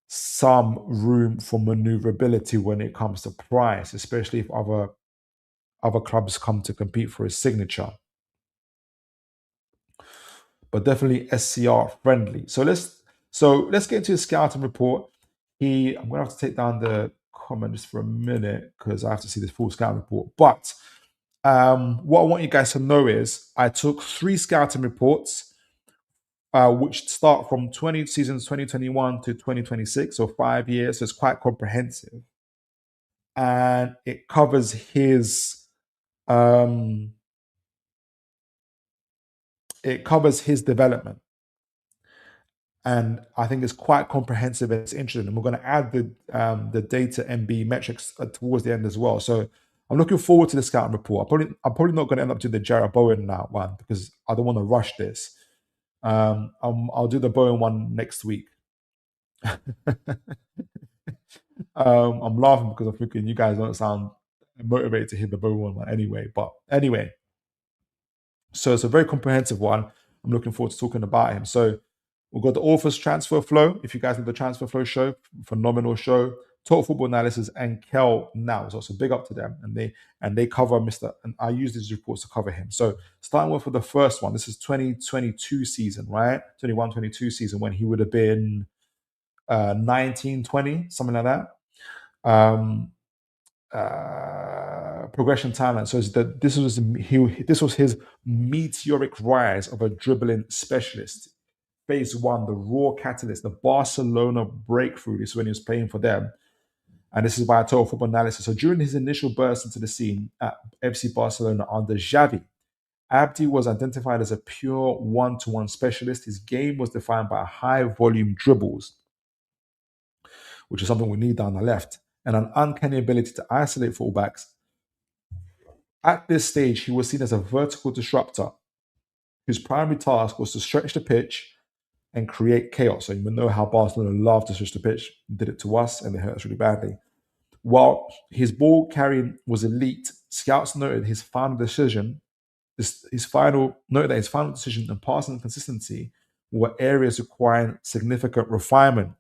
some room for maneuverability when it comes to price, especially if other clubs come to compete for his signature. But definitely SCR friendly. So let's get into his scouting report. I'm gonna have to take down the comment just for a minute because I have to see this full scouting report. But what I want you guys to know is I took 3 scouting reports, which start from seasons 2021 to 2026, so 5 years. So it's quite comprehensive, and it covers his development. And I think it's quite comprehensive and it's interesting. And we're going to add the data MB metrics towards the end as well. So I'm looking forward to the scouting report. I'm probably not going to end up doing the Jarrett Bowen now one because I don't want to rush this. I'll do the Bowen one next week. I'm laughing because I'm thinking you guys don't sound motivated to hear the Bowen one anyway. But anyway, so it's a very comprehensive one. I'm looking forward to talking about him. So we've got the author's transfer flow. If you guys know the transfer flow show, phenomenal show. Total Football Analysis and Kel Now. So big up to them, and they cover Mr. And I use these reports to cover him. So starting with for the first one, this is 2022 season, right? 21-22 season when he would have been 19-20, something like that. Progression talent. So this was his meteoric rise of a dribbling specialist. Phase 1, the raw catalyst, the Barcelona breakthrough. This is when he was playing for them. And this is by Total Football Analysis. So during his initial burst into the scene at FC Barcelona under Xavi, Abde was identified as a pure one-to-one specialist. His game was defined by high volume dribbles, which is something we need down the left, and an uncanny ability to isolate fullbacks At this stage, he was seen as a vertical disruptor whose primary task was to stretch the pitch and create chaos. So you know how Barcelona loved to stretch the pitch, did it to us, and it hurt us really badly. While his ball carrying was elite, scouts noted his final decision, his final noted that his final decision and passing consistency were areas requiring significant refinement.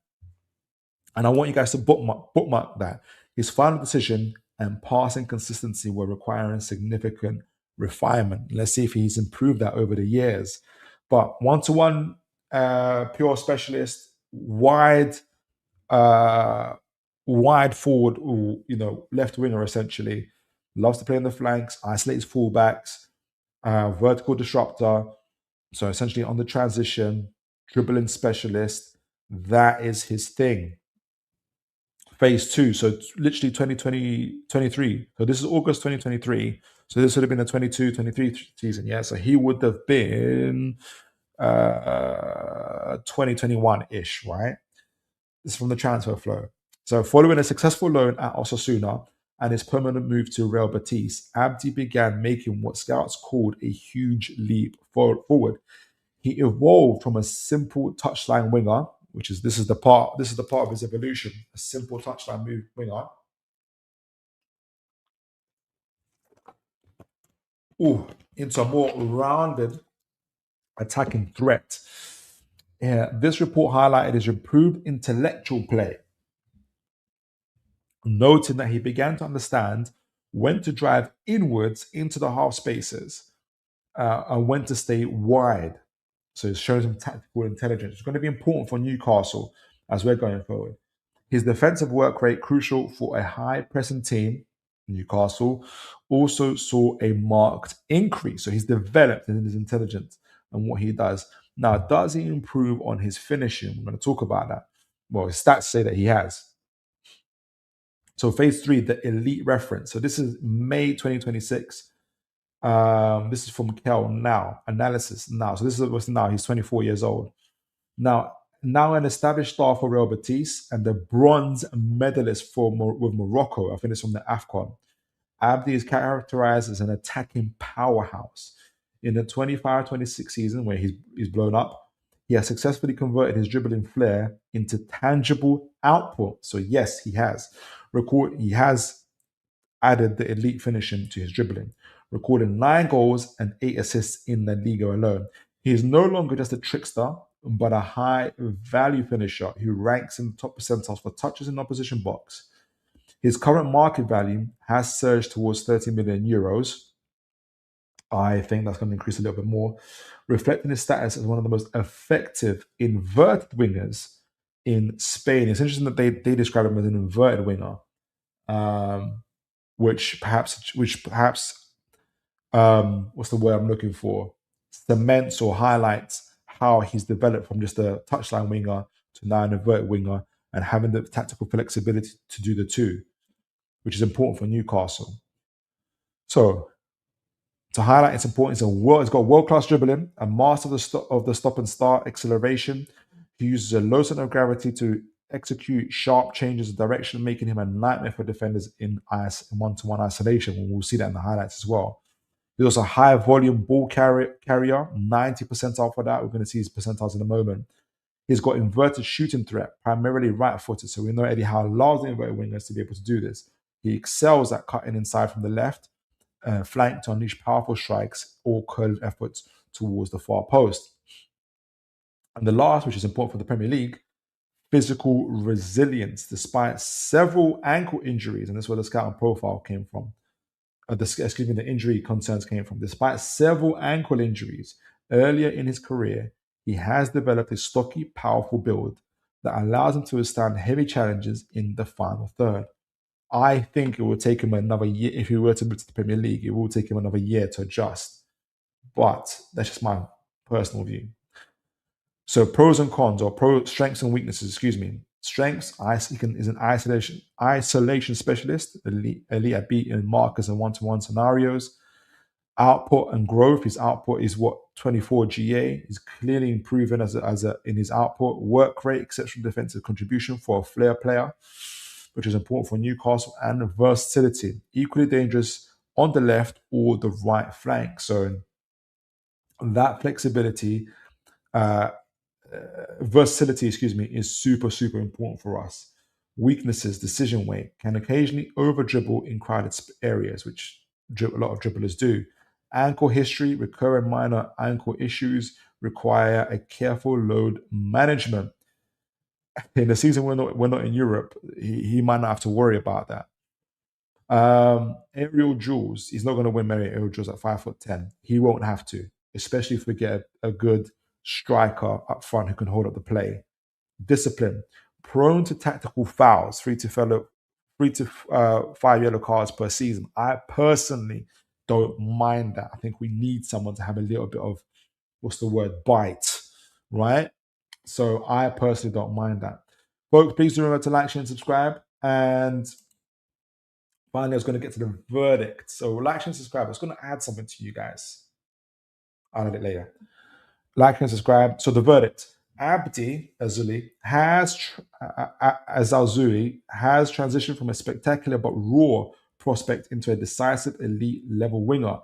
And I want you guys to bookmark that. His final decision and passing consistency were requiring significant refinement. Let's see if he's improved that over the years. But one-to-one, pure specialist, uh, wide forward, left winger essentially. Loves to play on the flanks, isolates fullbacks, vertical disruptor. So essentially on the transition, dribbling specialist. That is his thing. Phase two, so literally 2023. So this is August 2023. So this would have been a 22-23 season, yeah. So he would have been 2021-ish, right? This is from the transfer flow. So following a successful loan at Osasuna and his permanent move to Real Betis, Abde began making what scouts called a huge leap forward. He evolved from a simple touchline winger, which is this is the part of his evolution, a simple touchline winger. Into a more rounded attacking threat. Yeah, this report highlighted his improved intellectual play, noting that he began to understand when to drive inwards into the half spaces and when to stay wide. So it shows him tactical intelligence. It's going to be important for Newcastle as we're going forward. His defensive work rate, crucial for a high pressing team, Newcastle, also saw a marked increase. So he's developed in his intelligence and what he does. Now, does he improve on his finishing? We're going to talk about that. Well, his stats say that he has. So phase three, the elite reference. So this is May 2026. This is from Kel now, analysis now. So this is what's now. He's 24 years old. Now an established star for Real Betis and the bronze medalist with Morocco. I think it's from the AFCON. Abde is characterized as an attacking powerhouse. In the 25-26 season, where he's blown up, he has successfully converted his dribbling flair into tangible output. So yes, he has. He has added the elite finishing to his dribbling, recording 9 goals and 8 assists in the Liga alone. He is no longer just a trickster, but a high-value finisher who ranks in the top percentiles for touches in the opposition box. His current market value has surged towards 30 million euros. I think that's going to increase a little bit more, reflecting his status as one of the most effective inverted wingers in Spain. It's interesting that they describe him as an inverted winger, which perhaps what's the word I'm looking for? Cements or highlights how he's developed from just a touchline winger to now an inverted winger and having the tactical flexibility to do the two, which is important for Newcastle. So to highlight its importance, it's got world-class dribbling, a master of the stop and start acceleration. He uses a low center of gravity to execute sharp changes of direction, making him a nightmare for defenders in one-to-one isolation. We'll see that in the highlights as well. He's also a high volume ball carrier, 90 percentile for that. We're going to see his percentiles in a moment. He's got inverted shooting threat, primarily right-footed. So we know Eddie Howe allows the inverted wingers to be able to do this. He excels at cutting inside from the left, flank to unleash powerful strikes or curved efforts towards the far post. And the last, which is important for the Premier League, physical resilience, despite several ankle injuries, and that's where the scouting profile came from. The injury concerns came from. Despite several ankle injuries earlier in his career, he has developed a stocky, powerful build that allows him to withstand heavy challenges in the final third. I think it will take him another year. If he were to move to the Premier League, it will take him another year to adjust. But that's just my personal view. So pros and cons, or strengths and weaknesses, excuse me. Strengths, is an isolation specialist, elite at beating markers and one-to-one scenarios. Output and growth, his output is 24 GA. He's clearly improving in his output. Work rate, exceptional defensive contribution for a flair player, which is important for Newcastle. And versatility, equally dangerous on the left or the right flank. So that flexibility, uh, versatility, excuse me, is super, super important for us. Weaknesses, decision weight, can occasionally over dribble in crowded areas, which a lot of dribblers do. Ankle history, recurrent minor ankle issues require a careful load management. In the season we're not in Europe, he might not have to worry about that. Aerial duels, he's not going to win many aerial duels at 5'10". He won't have to, especially if we get a good striker up front who can hold up the play. Discipline, prone to tactical fouls, 5 yellow cards per season. I personally don't mind that. I think we need someone to have a little bit of, what's the word, bite, right? So I personally don't mind that. Folks, please do remember to like, share, and subscribe. And finally, I was going to get to the verdict. So like, share, and subscribe. I was going to add something to you guys. I'll add it later. Like and subscribe. So the verdict: Abde Ezzalzoui has transitioned from a spectacular but raw prospect into a decisive elite level winger.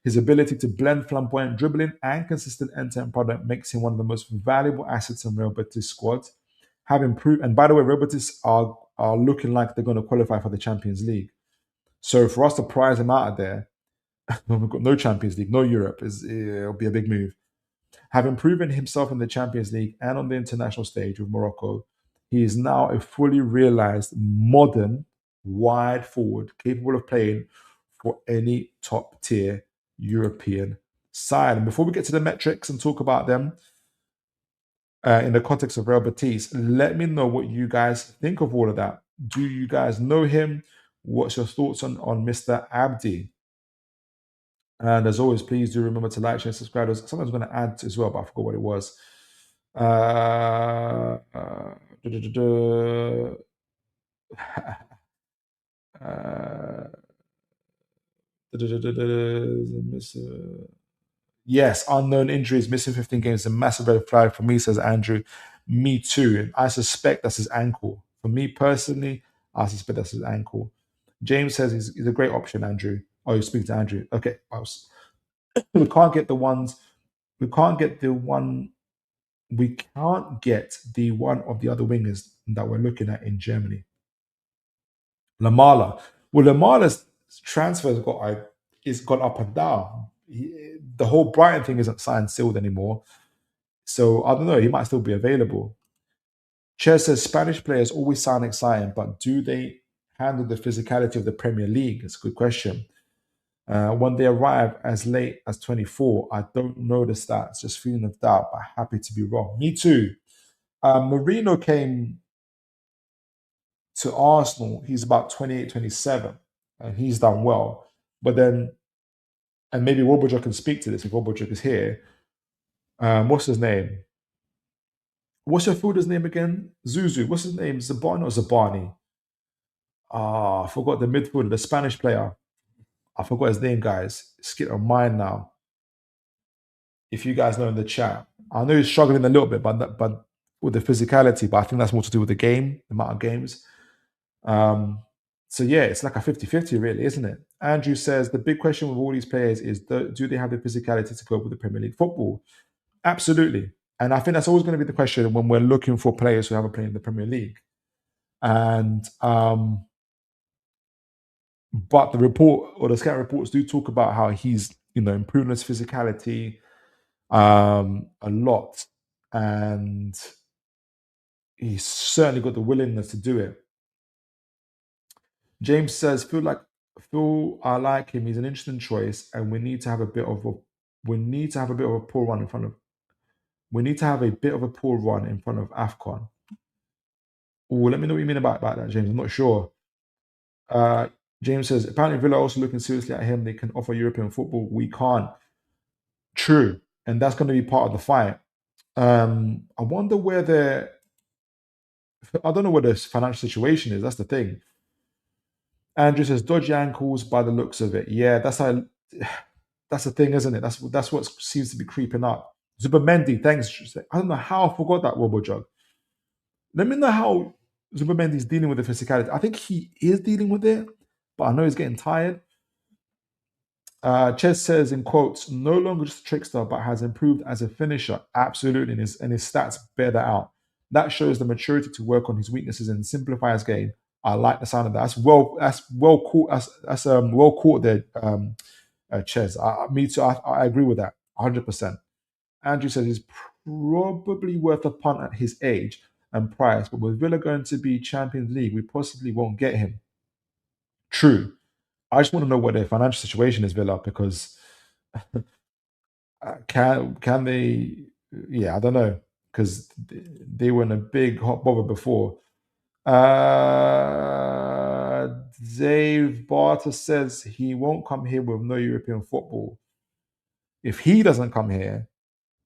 His ability to blend flamboyant dribbling and consistent end-to-end product makes him one of the most valuable assets in Real Betis squad. Have improved, and by the way, Real Betis are looking like they're going to qualify for the Champions League. So for us to prize him out of there, we've got no Champions League, no Europe. It'll be a big move. Having proven himself in the Champions League and on the international stage with Morocco, he is now a fully realized modern wide forward capable of playing for any top tier European side. And before we get to the metrics and talk about them in the context of Real Betis, let me know what you guys think of all of that. Do you guys know him? What's your thoughts on Mr. Abde? And as always, please do remember to like, share, subscribe. Something I was going to add as well, but I forgot what it was. Uh, uh, duh, duh, duh, duh. Yes, unknown injuries, missing 15 games, a massive red flag for me, says Andrew. Me too. And I suspect that's his ankle. For me personally, I suspect that's his ankle. James says he's a great option, Andrew. Oh, you speak to Andrew. Okay. We can't get the ones. We can't get the one. We can't get the one of the other wingers that we're looking at in Germany. Lamala. Well, Lamala's transfer is gone up and down. The whole Brighton thing isn't signed sealed anymore. So I don't know. He might still be available. Chair says Spanish players always sound exciting, but do they handle the physicality of the Premier League? It's a good question. When they arrive as late as 24, I don't know the stats, just feeling of doubt, but happy to be wrong. Me too. Marino came to Arsenal. He's about 28, 27, and he's done well. But then, and maybe Wobbledger can speak to this if Wobbledger is here. What's his name? What's your fielder's name again? Zuzu. What's his name? Zabani or Zabani? I forgot the midfielder, the Spanish player. I forgot his name, guys. Skip on mine now. If you guys know in the chat, I know he's struggling a little bit, but with the physicality, but I think that's more to do with the game, the amount of games. So yeah, it's like a 50-50 really, isn't it? Andrew says the big question with all these players is do they have the physicality to cope with the Premier League football? Absolutely. And I think that's always going to be the question when we're looking for players who haven't played in the Premier League. And but the report or the scout reports do talk about how he's improving his physicality a lot, and he's certainly got the willingness to do it. James says, I like him. He's an interesting choice, and we need to have a bit of a pull run in front of. We need to have a bit of a pull run in front of AFCON. Oh, let me know what you mean about that, James. I'm not sure. James says, apparently Villa are also looking seriously at him. They can offer European football. We can't. True. And that's going to be part of the fight. I wonder I don't know what the financial situation is. That's the thing. Andrew says, dodgy ankles by the looks of it. Yeah, that's the thing, isn't it? That's what seems to be creeping up. Zubamendi, thanks. I don't know how I forgot that Robojug. Let me know how Zubamendi's dealing with the physicality. I think he is dealing with it, but I know he's getting tired. Ches says in quotes, no longer just a trickster, but has improved as a finisher. Absolutely, and his stats bear that out. That shows the maturity to work on his weaknesses and simplify his game. I like the sound of that. That's well caught. That's well caught there, Ches. Me too. I agree with that 100%. Andrew says he's probably worth a punt at his age and price, but with Villa going to be Champions League, we possibly won't get him. True. I just want to know what their financial situation is, Villa, because can they? Yeah, I don't know because they were in a big hot bother before. Dave Barter says he won't come here with no European football. If he doesn't come here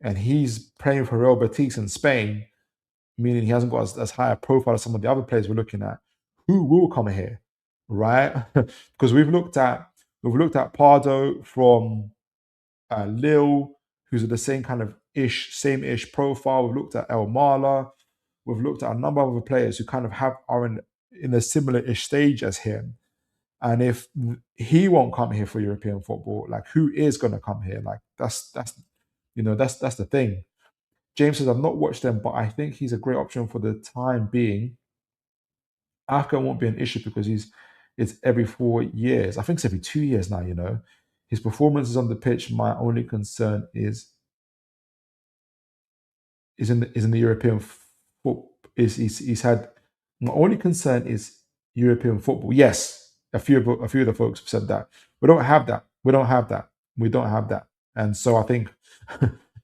and he's playing for Real Betis in Spain, meaning he hasn't got as high a profile as some of the other players we're looking at, who will come here, right? Because we've looked at Pardo from Lille, who's the same kind of same-ish profile. We've looked at El Mala. We've looked at a number of other players who kind of are in a similar-ish stage as him. And if he won't come here for European football, like who is going to come here? Like that's the thing. James says I've not watched them, but I think he's a great option for the time being. Africa won't be an issue because it's every 4 years. I think it's every 2 years now. His performances on the pitch. My only concern is in the European foot. He's had my only concern is European football. Yes, a few of the folks have said that. We don't have that. We don't have that. We don't have that. And so I think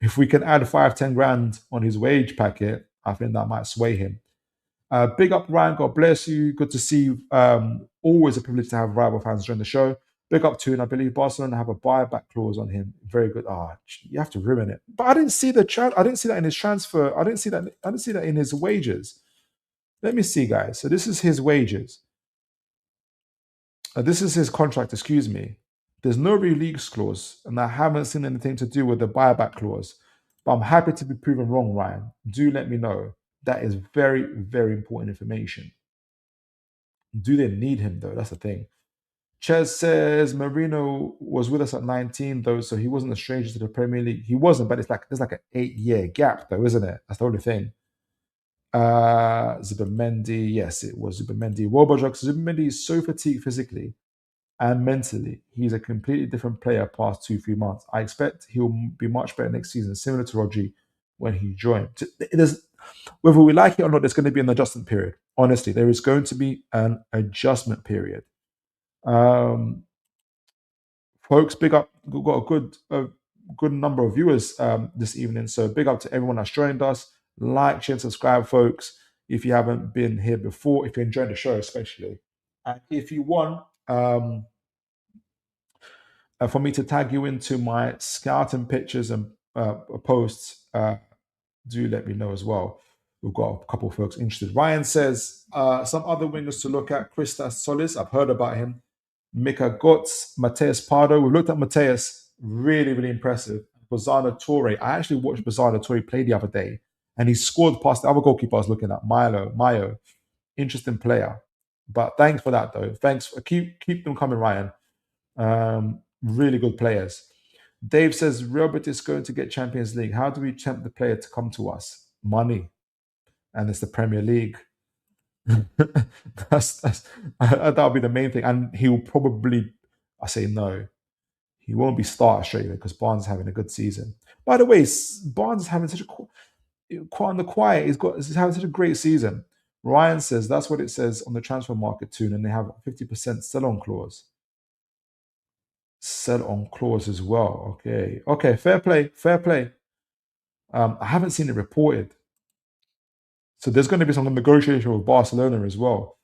if we can add 5-10 grand on his wage packet, I think that might sway him. Big up Ryan, God bless you. Good to see you. Always a privilege to have rival fans join the show. Big up to, and I believe Barcelona have a buyback clause on him. Very good. You have to ruin it. But I didn't see I didn't see that in his transfer. I didn't see that. I didn't see that in his wages. Let me see, guys. So this is his wages. This is his contract. Excuse me. There's no release clause, and I haven't seen anything to do with the buyback clause. But I'm happy to be proven wrong, Ryan. Do let me know. That is very, very important information. Do they need him though? That's the thing. Ches says Marino was with us at 19 though, so he wasn't a stranger to the Premier League. He wasn't, but there's like an 8 year gap though, isn't it? That's the only thing. Zubimendi, yes, it was Zubimendi. Wobajok, Zubimendi is so fatigued physically and mentally. He's a completely different player past 2-3 months. I expect he'll be much better next season, similar to Rodri when he joined. Whether we like it or not, there's going to be an adjustment period. Honestly, there is going to be an adjustment period. Um, Folks, big up. We've got a good number of viewers this evening, so big up to everyone that's joined us. Like, share, and subscribe, folks. If you haven't been here before, if you enjoyed the show, especially, and if you want for me to tag you into my scouting pictures and posts, do let me know as well. We've got a couple of folks interested. Ryan says some other wingers to look at. Christas Solis, I've heard about him. Mika Gotts, Mateus Pardo. We've looked at Mateus, really, really impressive. Bozano Torre. I actually watched Bozano Torre play the other day, and he scored past the other goalkeeper I was looking at, Mayo. Interesting player. But thanks for that, though. Thanks. Keep them coming, Ryan. Really good players. Dave says Robert is going to get Champions League. How do we tempt the player to come to us? Money, and it's the Premier League. That'll be the main thing, and he'll probably. I say no. He won't be starter straight away because Barnes is having a good season. By the way, Barnes is having such a quite on the quiet. He's having such a great season. Ryan says that's what it says on the transfer market too, and they have 50% sell-on clause. Sell-on clause as well. Okay, fair play. I haven't seen it reported, so there's going to be some negotiation with Barcelona as well.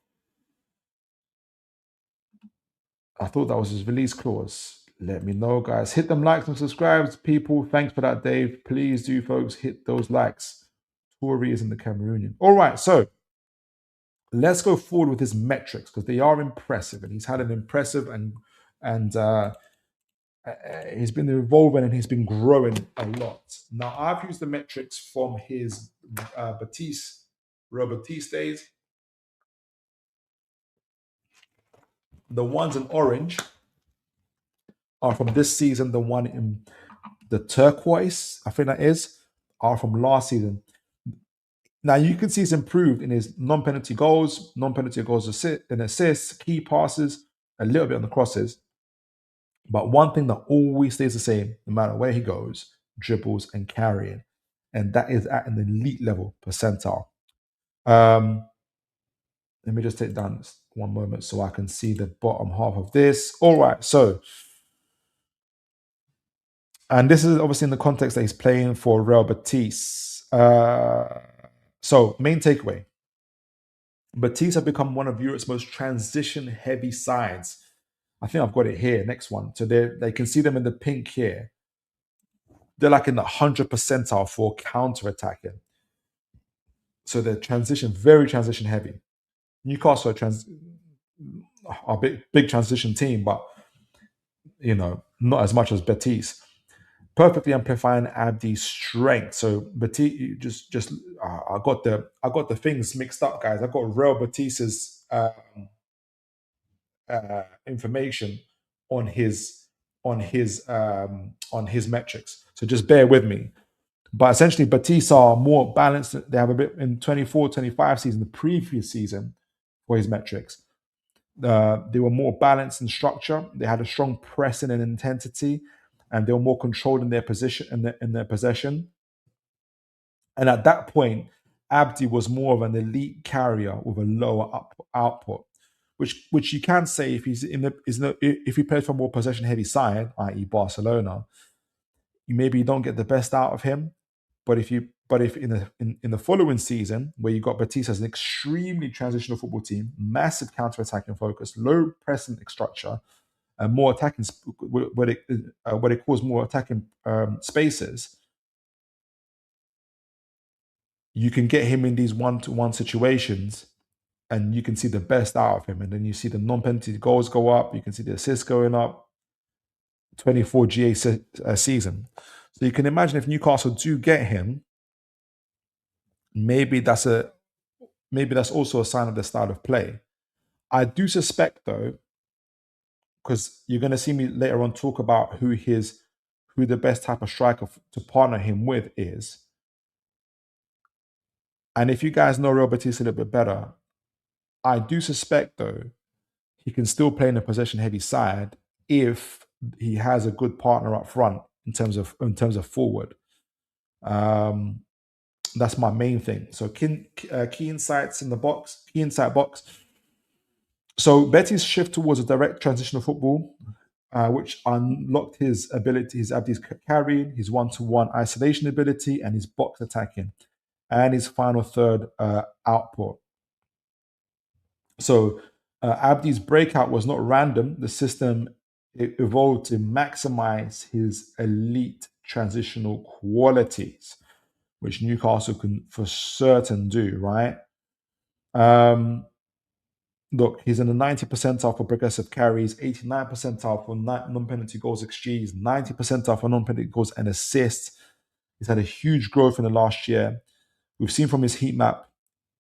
I thought that was his release clause. Let me know, guys. Hit them likes and subscribes, people. Thanks for that, Dave. Please do, folks, hit those likes. Tory is in the Cameroonian. All right, so let's go forward with his metrics because they are impressive, and he's had an impressive and he's been evolving and he's been growing a lot. Now, I've used the metrics from his Real Batiste days. The ones in orange are from this season. The one in the turquoise, I think that is, are from last season. Now you can see he's improved in his non-penalty goals, and assists, key passes, a little bit on the crosses. But one thing that always stays the same, no matter where he goes, dribbles and carrying, and that is at an elite level percentile. Um, Let me just take down this one moment so I can see the bottom half of this. All right, so, and this is obviously in the context that he's playing for Real Betis. So, main takeaway: Betis have become one of Europe's most transition-heavy sides. I think I've got it here. Next one. So they can see them in the pink here. They're like in the 100 percentile for counter-attacking. So they're very transition heavy. Newcastle are a big transition team, but not as much as Betis. Perfectly amplifying Abdi's strength. So Betis, I got the things mixed up, guys. I got Real Betis's information on his metrics. So just bear with me. But essentially, Betis are more balanced. They have a bit in 24-25 season, the previous season, for his metrics. They were more balanced in structure. They had a strong pressing and intensity, and they were more controlled in their position in their possession. And at that point, Abdi was more of an elite carrier with a lower output, which you can say if if he plays for a more possession heavy side, i.e. Barcelona, you don't get the best out of him. But if in the following season, where you got Batista as an extremely transitional football team, massive counter-attacking focus, low pressing structure, and more attacking where they cause more attacking spaces, you can get him in these one-to-one situations, and you can see the best out of him. And then you see the non-penalty goals go up. You can see the assists going up. 24 GA season. So you can imagine if Newcastle do get him, maybe that's also a sign of the style of play. I do suspect though, because you're going to see me later on talk about who the best type of striker to partner him with is. And if you guys know Real Betis a little bit better, I do suspect though he can still play in a possession heavy side if he has a good partner up front in terms of forward. That's my main thing. So key insights in the box, key insight box. So Betty's shift towards a direct transitional football, which unlocked his Abdi's carrying, his one-to-one isolation ability, and his box attacking, and his final third output. So Abdi's breakout was not random. The system evolved to maximize his elite transitional qualities, which Newcastle can for certain do, right? Look, he's in the 90 percentile for progressive carries, 89 percentile for non-penalty goals exchange, 90 percentile for non-penalty goals and assists. He's had a huge growth in the last year. We've seen from his heat map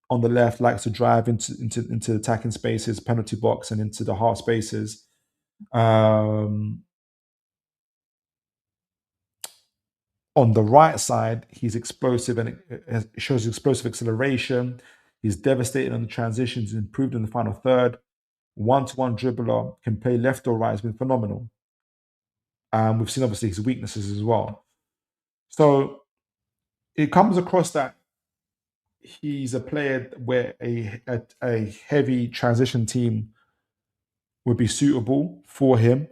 on the left, likes to drive into attacking spaces, penalty box, and into the half spaces. On the right side, he's explosive and it shows explosive acceleration. He's devastating on the transitions, improved in the final third. One-to-one dribbler, can play left or right, has been phenomenal. We've seen obviously his weaknesses as well. So it comes across that he's a player where a heavy transition team would be suitable for him,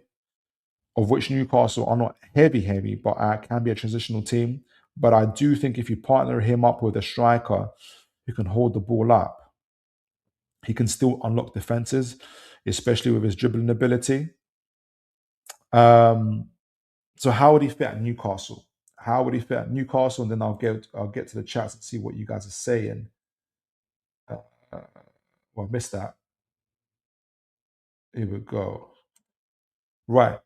of which Newcastle are not heavy, but can be a transitional team. But I do think if you partner him up with a striker who can hold the ball up, he can still unlock defenses, especially with his dribbling ability. So how would he fit at Newcastle? How would he fit at Newcastle? And then I'll get to the chats and see what you guys are saying. Well, I missed that. Here we go. Right.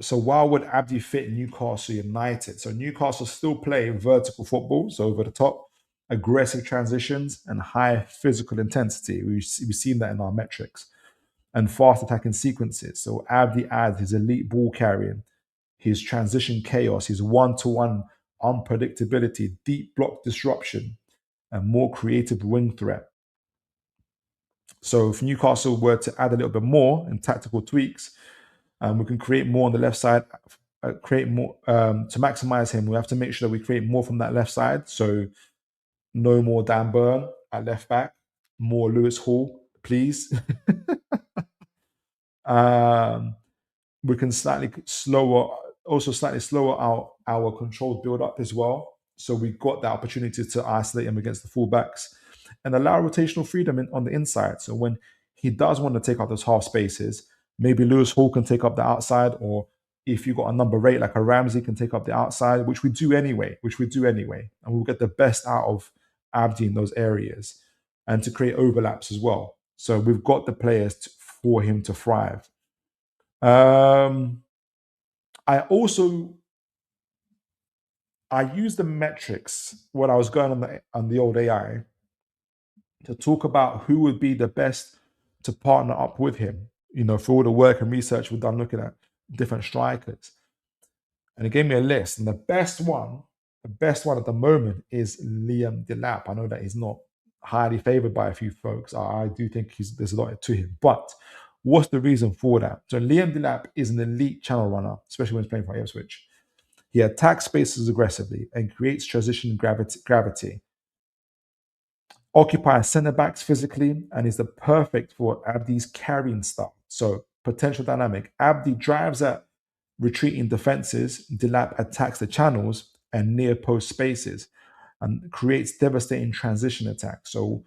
So why would Abdi fit Newcastle United? So Newcastle still play vertical football, so over the top, aggressive transitions, and high physical intensity. We've seen that in our metrics. and fast attacking sequences. So Abde adds his elite ball carrying, his transition chaos, his one-to-one unpredictability, deep block disruption, and more creative wing threat. So if Newcastle were to add a little bit more in tactical tweaks, we can create more on the left side, create more to maximize him. We have to make sure that we create more from that left side. So no more Dan Burn at left back, more Lewis Hall, please. We can slightly slower our controlled build up as well. So we got the opportunity to isolate him against the fullbacks and allow rotational freedom on the inside. So when he does want to take out those half spaces, maybe Lewis Hall can take up the outside, or if you've got a number 8 like a Ramsey can take up the outside, which we do anyway, and we'll get the best out of Abde in those areas and to create overlaps as well. So we've got the players for him to thrive. I used the metrics when I was going on the old AI to talk about who would be the best to partner up with him, for all the work and research we've done looking at different strikers. And it gave me a list. And the best one at the moment is Liam Delap. I know that he's not highly favored by a few folks. I do think there's a lot to him. But what's the reason for that? So Liam Delap is an elite channel runner, especially when he's playing for Ipswich. He attacks spaces aggressively and creates transition gravity. Occupies centre backs physically and is the perfect for Abdi's carrying style. So potential dynamic. Abde drives at retreating defenses. Delap attacks the channels and near post spaces and creates devastating transition attacks. So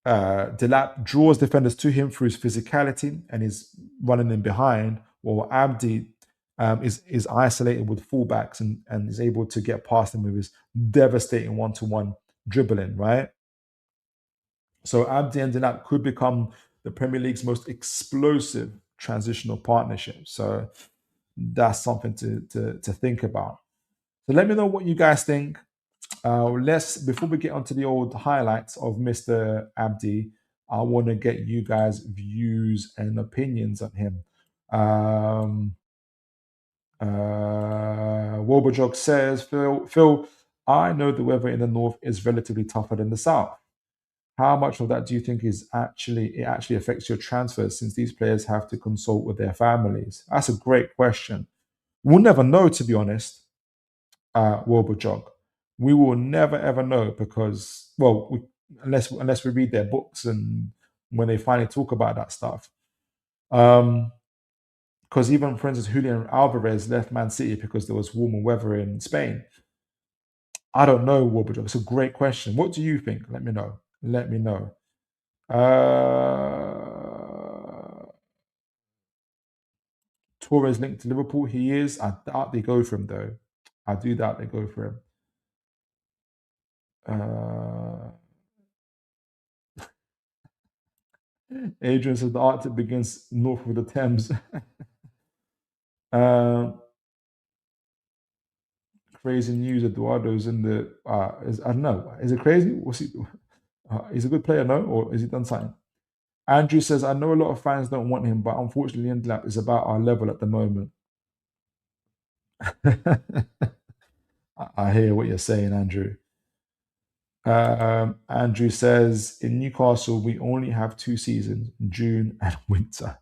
Delap draws defenders to him through his physicality and is running in behind, while Abde is isolated with fullbacks and is able to get past them with his devastating one-to-one dribbling, right? So Abde and Delap could become the Premier League's most explosive transitional partnership. So that's something to think about. So let me know what you guys think. Before we get onto the old highlights of Mr. Abde, I want to get you guys' views and opinions on him. Wobajog says, Phil, I know the weather in the north is relatively tougher than the south. How much of that do you think it actually affects your transfers, since these players have to consult with their families? That's a great question. We'll never know, to be honest, Wobajog. We will never ever know because, unless we read their books and when they finally talk about that stuff. Because even, for instance, Julian Alvarez left Man City because there was warmer weather in Spain. I don't know, Wobajog. It's a great question. What do you think? Let me know. Torres linked to Liverpool. He is. I doubt they go for him, though. I do doubt they go for him. Adrian says the Arctic begins north of the Thames. Crazy news. Eduardo's in the. I don't know. Is it crazy? What's he? He's a good player, no? Or is he done something? Andrew says, I know a lot of fans don't want him, but unfortunately, Lindelap is about our level at the moment. I hear what you're saying, Andrew. Andrew says, in Newcastle, we only have 2 seasons, June and winter.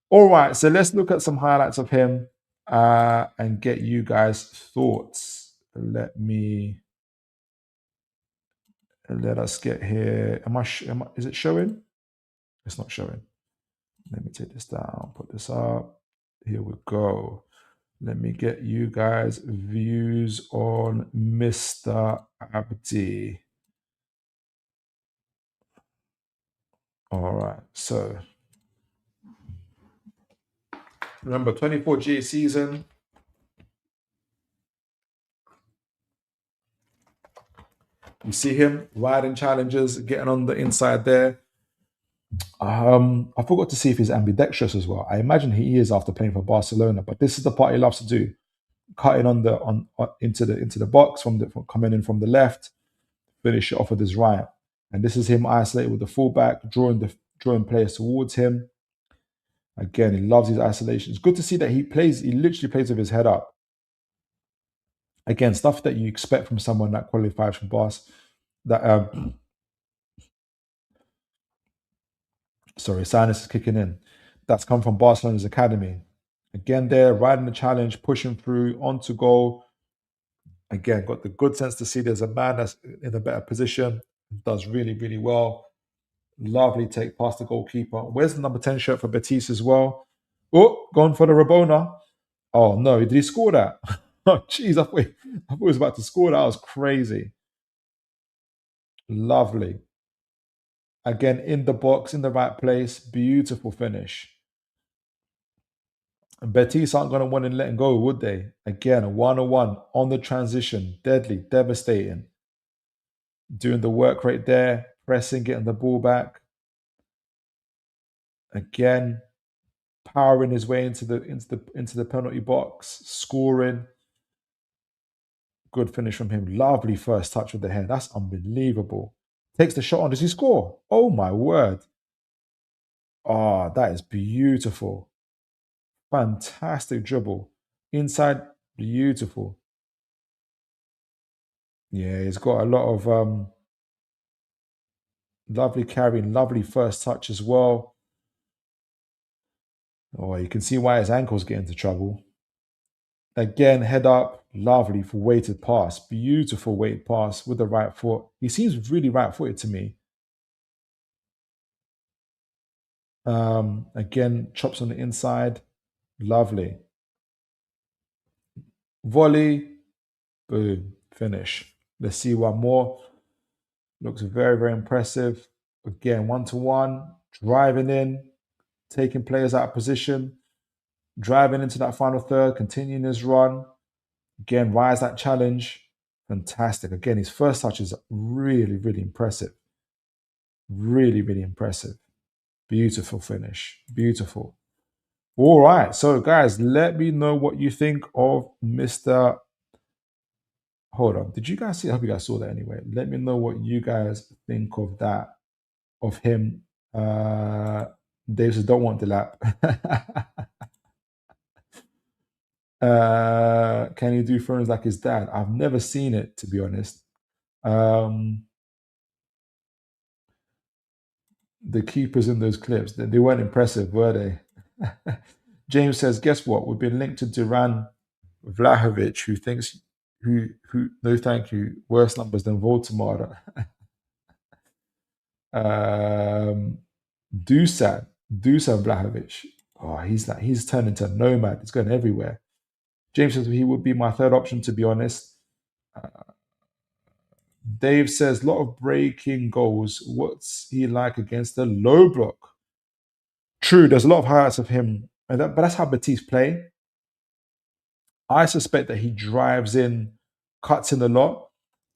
All right, so let's look at some highlights of him and get you guys' thoughts. Let us get here. Is it showing? It's not showing. Let me take this down, put this up. Here we go. Let me get you guys' views on Mr. Abde. All right, so remember, 24 GA season. You see him riding challenges, getting on the inside there. I forgot to see if he's ambidextrous as well. I imagine he is after playing for Barcelona, but this is the part he loves to do: cutting into the box from coming in from the left, finish it off with his right. And this is him isolated with the fullback, drawing players towards him. Again, he loves his isolation. It's good to see that he literally plays with his head up. Again, stuff that you expect from someone that qualifies from Bas. That sorry, sinus is kicking in. That's come from Barcelona's academy. Again, there, riding the challenge, pushing through, onto goal. Again, got the good sense to see there's a man that's in a better position, does really, really well. Lovely take past the goalkeeper. Where's the number 10 shirt for Betis as well? Oh, gone for the Rabona. Oh, no. Did he score that? Oh, jeez. I thought he was about to score that. That was crazy. Lovely. Again, in the box, in the right place. Beautiful finish. Betis aren't going to want to let him go, would they? Again, a 1-on-1 on the transition. Deadly, devastating. Doing the work right there. Pressing, getting the ball back. Again, powering his way into the penalty box, scoring. Good finish from him. Lovely first touch with the head. That's unbelievable. Takes the shot on. Does he score? Oh my word. Oh, that is beautiful. Fantastic dribble. Inside, beautiful. Yeah, he's got a lot of lovely carrying, lovely first touch as well. Oh, you can see why his ankles get into trouble. Again, head up, lovely for weighted pass. Beautiful weighted pass with the right foot. He seems really right footed to me. Again, chops on the inside. Lovely. Volley. Boom. Finish. Let's see one more. Looks very, very impressive. Again, 1-to-1. Driving in. Taking players out of position. Driving into that final third. Continuing his run. Again, rise that challenge. Fantastic. Again, his first touch is really, really impressive. Really, really impressive. Beautiful finish. Beautiful. All right. So, guys, let me know what you think of Mr. Hold on. Did you guys see? I hope you guys saw that anyway. Let me know what you guys think of that, of him. Dave says, don't want the lap. Can he do throws like his dad? I've never seen it, to be honest. The keepers in those clips, they weren't impressive, were they? James says, guess what? We've been linked to Duran Vlahovic, who no thank you, worse numbers than Voldemort. Dusan Vlahovic. Oh, he's turned into a nomad. He's going everywhere. James says he would be my third option, to be honest. Dave says, lot of breaking goals. What's he like against the low block? True, there's a lot of highlights of him, but that's how Betis play. I suspect that he drives in, cuts in a lot,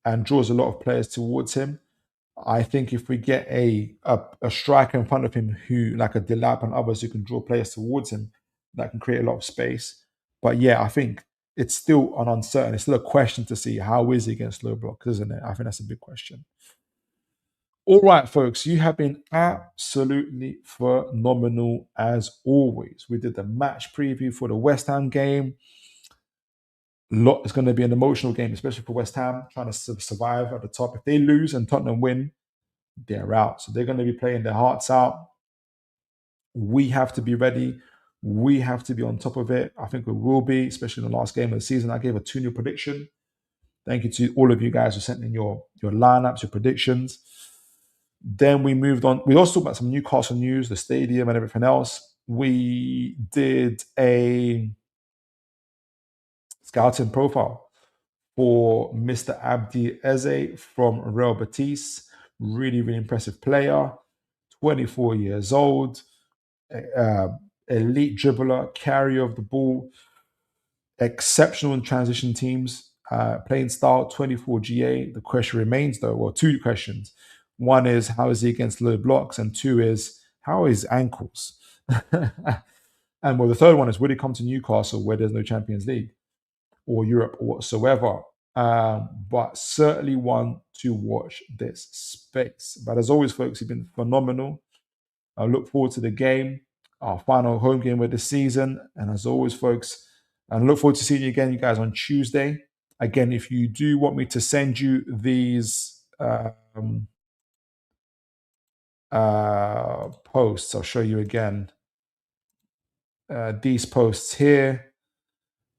and draws a lot of players towards him. I think if we get a striker in front of him who, like a Delap and others, who can draw players towards him, that can create a lot of space. But yeah, I think it's still an uncertain. It's still a question to see how is he against low blocks, isn't it? I think that's a big question. All right, folks, you have been absolutely phenomenal as always. We did the match preview for the West Ham game. It's going to be an emotional game, especially for West Ham, trying to survive at the top. If they lose and Tottenham win, they're out. So they're going to be playing their hearts out. We have to be ready. We have to be on top of it. I think we will be, especially in the last game of the season. I gave a 2-0 prediction. Thank you to all of you guys who sent in your lineups, your predictions. Then we moved on. We also talked about some Newcastle news, the stadium and everything else. We did a scouting profile for Mr. Abde Ezzalzoui from Real Betis. Really, really impressive player. 24 years old. Elite dribbler, carrier of the ball. Exceptional in transition teams. Playing style, 24 GA. The question remains, though, well, two questions. One is, how is he against low blocks? And two is, how are his ankles? And well, the third one is, would he come to Newcastle where there's no Champions League or Europe or whatsoever? but certainly one to watch this space. But as always, folks, you've been phenomenal. I look forward to the game, our final home game of the season. And as always, folks, I look forward to seeing you again, you guys, on Tuesday. Again, if you do want me to send you these posts, I'll show you again. These posts here,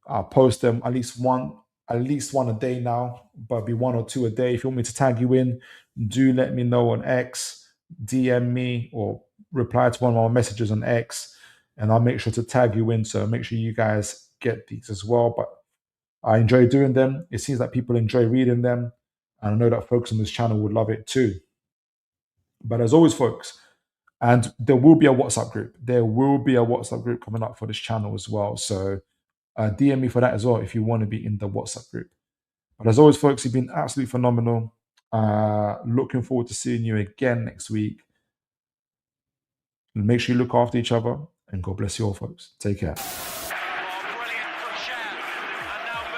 I'll post them at least one a day now, but it'll be one or two a day. If you want me to tag you in, do let me know on X, DM me, or reply to one of my messages on X, and I'll make sure to tag you in. So make sure you guys get these as well. But I enjoy doing them. It seems like people enjoy reading them, and I know that folks on this channel would love it too. But as always, folks, and there will be a WhatsApp group. There will be a WhatsApp group coming up for this channel as well. So DM me for that as well if you want to be in the WhatsApp group. But as always, folks, you've been absolutely phenomenal. Looking forward to seeing you again next week. Make sure you look after each other, and God bless you all, folks. Take care.